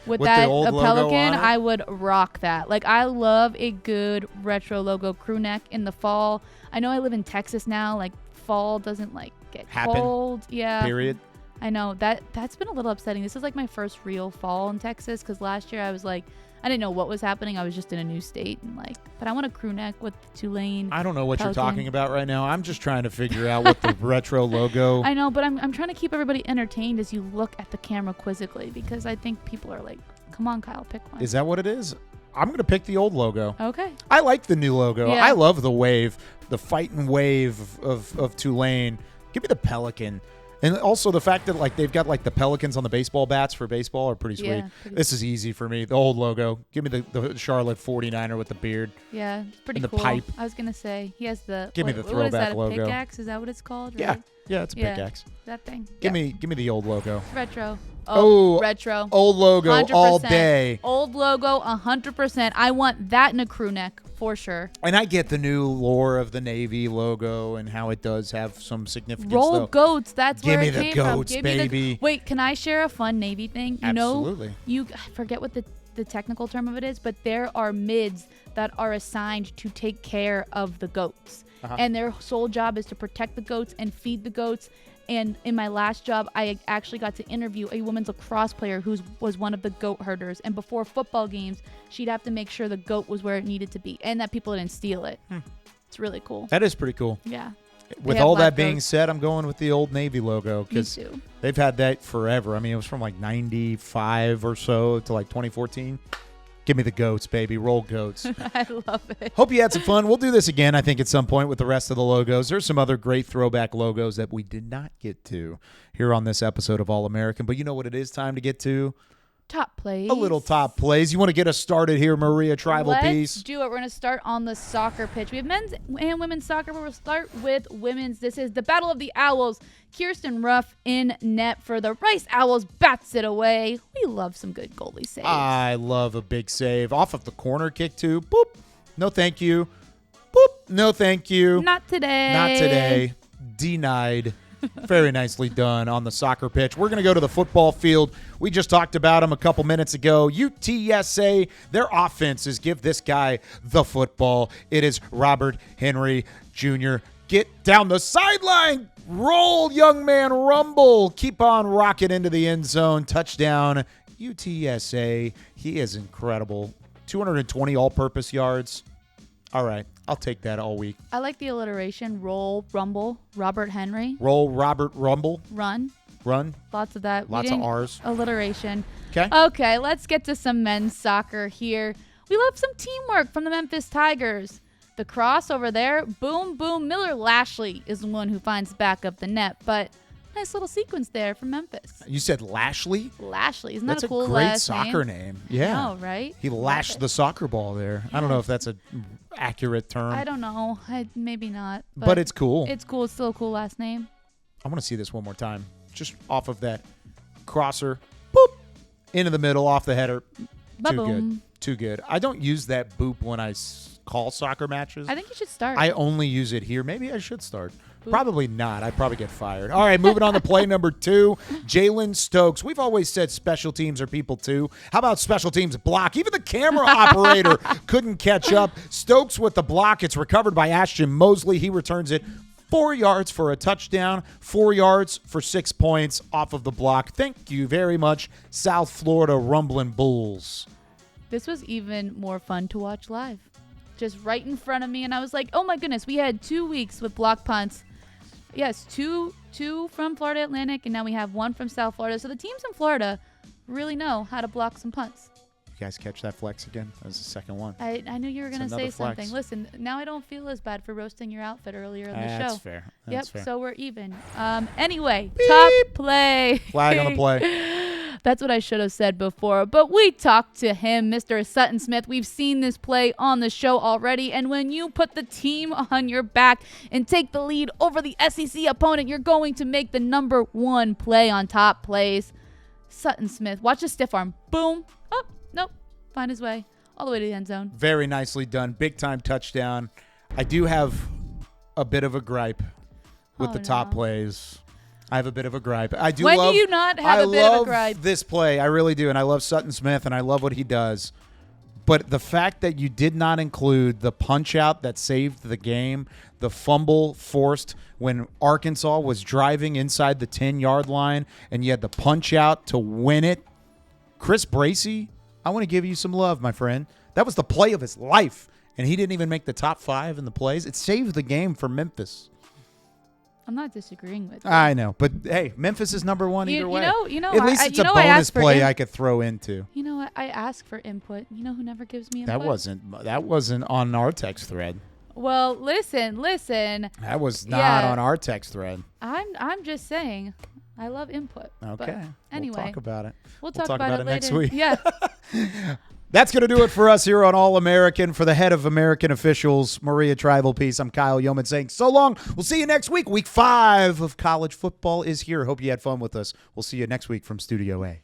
with With that the old a logo pelican, on it? I would rock that. Like, I love a good retro logo crew neck in the fall. I know I live in Texas now. Like, fall doesn't like get Happen. cold. Yeah. Period. I know that's been a little upsetting. This is like my first real fall in Texas because last year I was like, I didn't know what was happening. I was just in a new state and like, but I want a crew neck with Tulane. I don't know what pelican. you're talking about right now. I'm just trying to figure out what the retro logo. I know, but I'm trying to keep everybody entertained as you look at the camera quizzically because I think people are like, come on, Kyle, pick one. Is that what it is? I'm going to pick the old logo. Okay. I like the new logo. Yeah. I love the wave, the fighting wave of Tulane. Give me the pelican. And also the fact that like they've got like the pelicans on the baseball bats for baseball are pretty sweet. Yeah, pretty This is easy for me. The old logo. Give me the Charlotte 49er with the beard. Yeah, it's pretty And the cool. pipe. I was gonna say he has the. Give me the what is throwback that, a logo. Pickaxe? Is that what it's called? Yeah. Right? Yeah, it's a Yeah. pickaxe. That thing. Give me the old logo. Retro. Oh, retro. Old logo 100%. all day. Old logo, 100%. I want that in a crew neck for sure. And I get the new lore of the Navy logo and how it does have some significance. Rolled though. goats. That's Give where me it the came goats, from. Give me baby. Wait, can I share a fun Navy thing? You Absolutely. know, I forget what the technical term of it is, but there are mids that are assigned to take care of the goats. And their sole job is to protect the goats and feed the goats. And in my last job, I actually got to interview a women's lacrosse player who was one of the goat herders. And before football games, she'd have to make sure the goat was where it needed to be and that people didn't steal it. It's really cool. That is pretty cool. Yeah. With have all that black being goats. said, I'm going with the old Navy logo because Me too. they've had that forever. I mean, it was from like 95 or so to like 2014. Give me the goats, baby. Roll goats. I love it. Hope you had some fun. We'll do this again, I think, at some point with the rest of the logos. There's some other great throwback logos that we did not get to here on this episode of All American. But you know what it is time to get to? top plays. A little top plays. You want to get us started here, Maria Trivelpiece? Let's do it. We're going to start on the soccer pitch. We have men's and women's soccer, but we'll start with women's. This is the Battle of the Owls. Kirsten Ruff in net for the Rice Owls. Bats it away. We love some good goalie saves. I love a big save. Off of the corner kick, too. Boop. No, thank you. Boop. No, thank you. Not today. Not today. Denied. Very nicely done on the soccer pitch. We're going to go to the football field. We just talked about him a couple minutes ago. UTSA, their offense is give this guy the football. It is Robert Henry Jr. Get down the sideline. Roll, young man, rumble. Keep on rocking into the end zone. Touchdown, UTSA. He is incredible. 220 all-purpose yards. All right, I'll take that all week. I like the alliteration. Roll, rumble, Robert Henry. Roll, Robert, rumble. Run. Lots of that. Lots of R's. Alliteration. Okay. Okay, let's get to some men's soccer here. We love some teamwork from the Memphis Tigers. The cross over there, boom, boom. Miller Lashley is the one who finds back of the net, but nice little sequence there from Memphis. You said Lashley? Lashley. Isn't that a cool That's a great last soccer name. Yeah. I know, right? He lashed the soccer ball there. I don't know if that's an accurate term. I don't know. Maybe not. But it's cool. It's cool. It's still a cool last name. I want to see this one more time. Just off of that crosser. Boop. Into the middle, off the header. Too good. Too good. I don't use that boop when I call soccer matches. I think you should start. I only use it here. Maybe I should start. Probably not. I'd probably get fired. All right, moving on to play number 2. Jalen Stokes. We've always said special teams are people too. How about special teams block? Even the camera operator couldn't catch up. Stokes with the block. It's recovered by Ashton Mosley. He returns it 4 yards for a touchdown, 4 yards for 6 points off of the block. Thank you very much, South Florida Rumbling Bulls. This was even more fun to watch live. Just right in front of me, and I was like, oh my goodness, we had 2 weeks with block punts. Yes, two from Florida Atlantic, and now we have 1 from South Florida. So the teams in Florida really know how to block some punts. You guys catch that flex again? That was the second one. I knew you were going to say flex. something. Listen, now I don't feel as bad for roasting your outfit earlier in the show. That's fair. That's fair. So we're even. Anyway, top play. Flag on the play. That's what I should have said before. But we talked to him, Mr. Sutton Smith. We've seen this play on the show already. And when you put the team on your back and take the lead over the SEC opponent, you're going to make the number 1 play on top plays. Sutton Smith. Watch the stiff arm. Boom. Oh, nope. Find his way all the way to the end zone. Very nicely done. Big time touchdown. I do have a bit of a gripe with the top plays. I have a bit of a gripe. I do. When do you not have a bit of a gripe? This play, I really do, and I love Sutton Smith, and I love what he does. But the fact that you did not include the punch out that saved the game, the fumble forced when Arkansas was driving inside the 10-yard line, and you had the punch out to win it. Chris Bracey, I want to give you some love, my friend. That was the play of his life, and he didn't even make the top 5 in the plays. It saved the game for Memphis. I'm not disagreeing with you. I know, but hey, Memphis is number 1 either way. You know, at least it's a bonus play I could throw into. You know what? I ask for input. You know who never gives me input? That wasn't on our text thread. Well, listen. That was not on our text thread. I'm just saying, I love input. Okay. But anyway, we'll talk about it. We'll talk about it later. next week. Yeah. That's going to do it for us here on All-American. For the head of American officials, Maria Trivelpiece, I'm Kyle Youmans saying so long. We'll see you next week. Week 5 of college football is here. Hope you had fun with us. We'll see you next week from Studio A.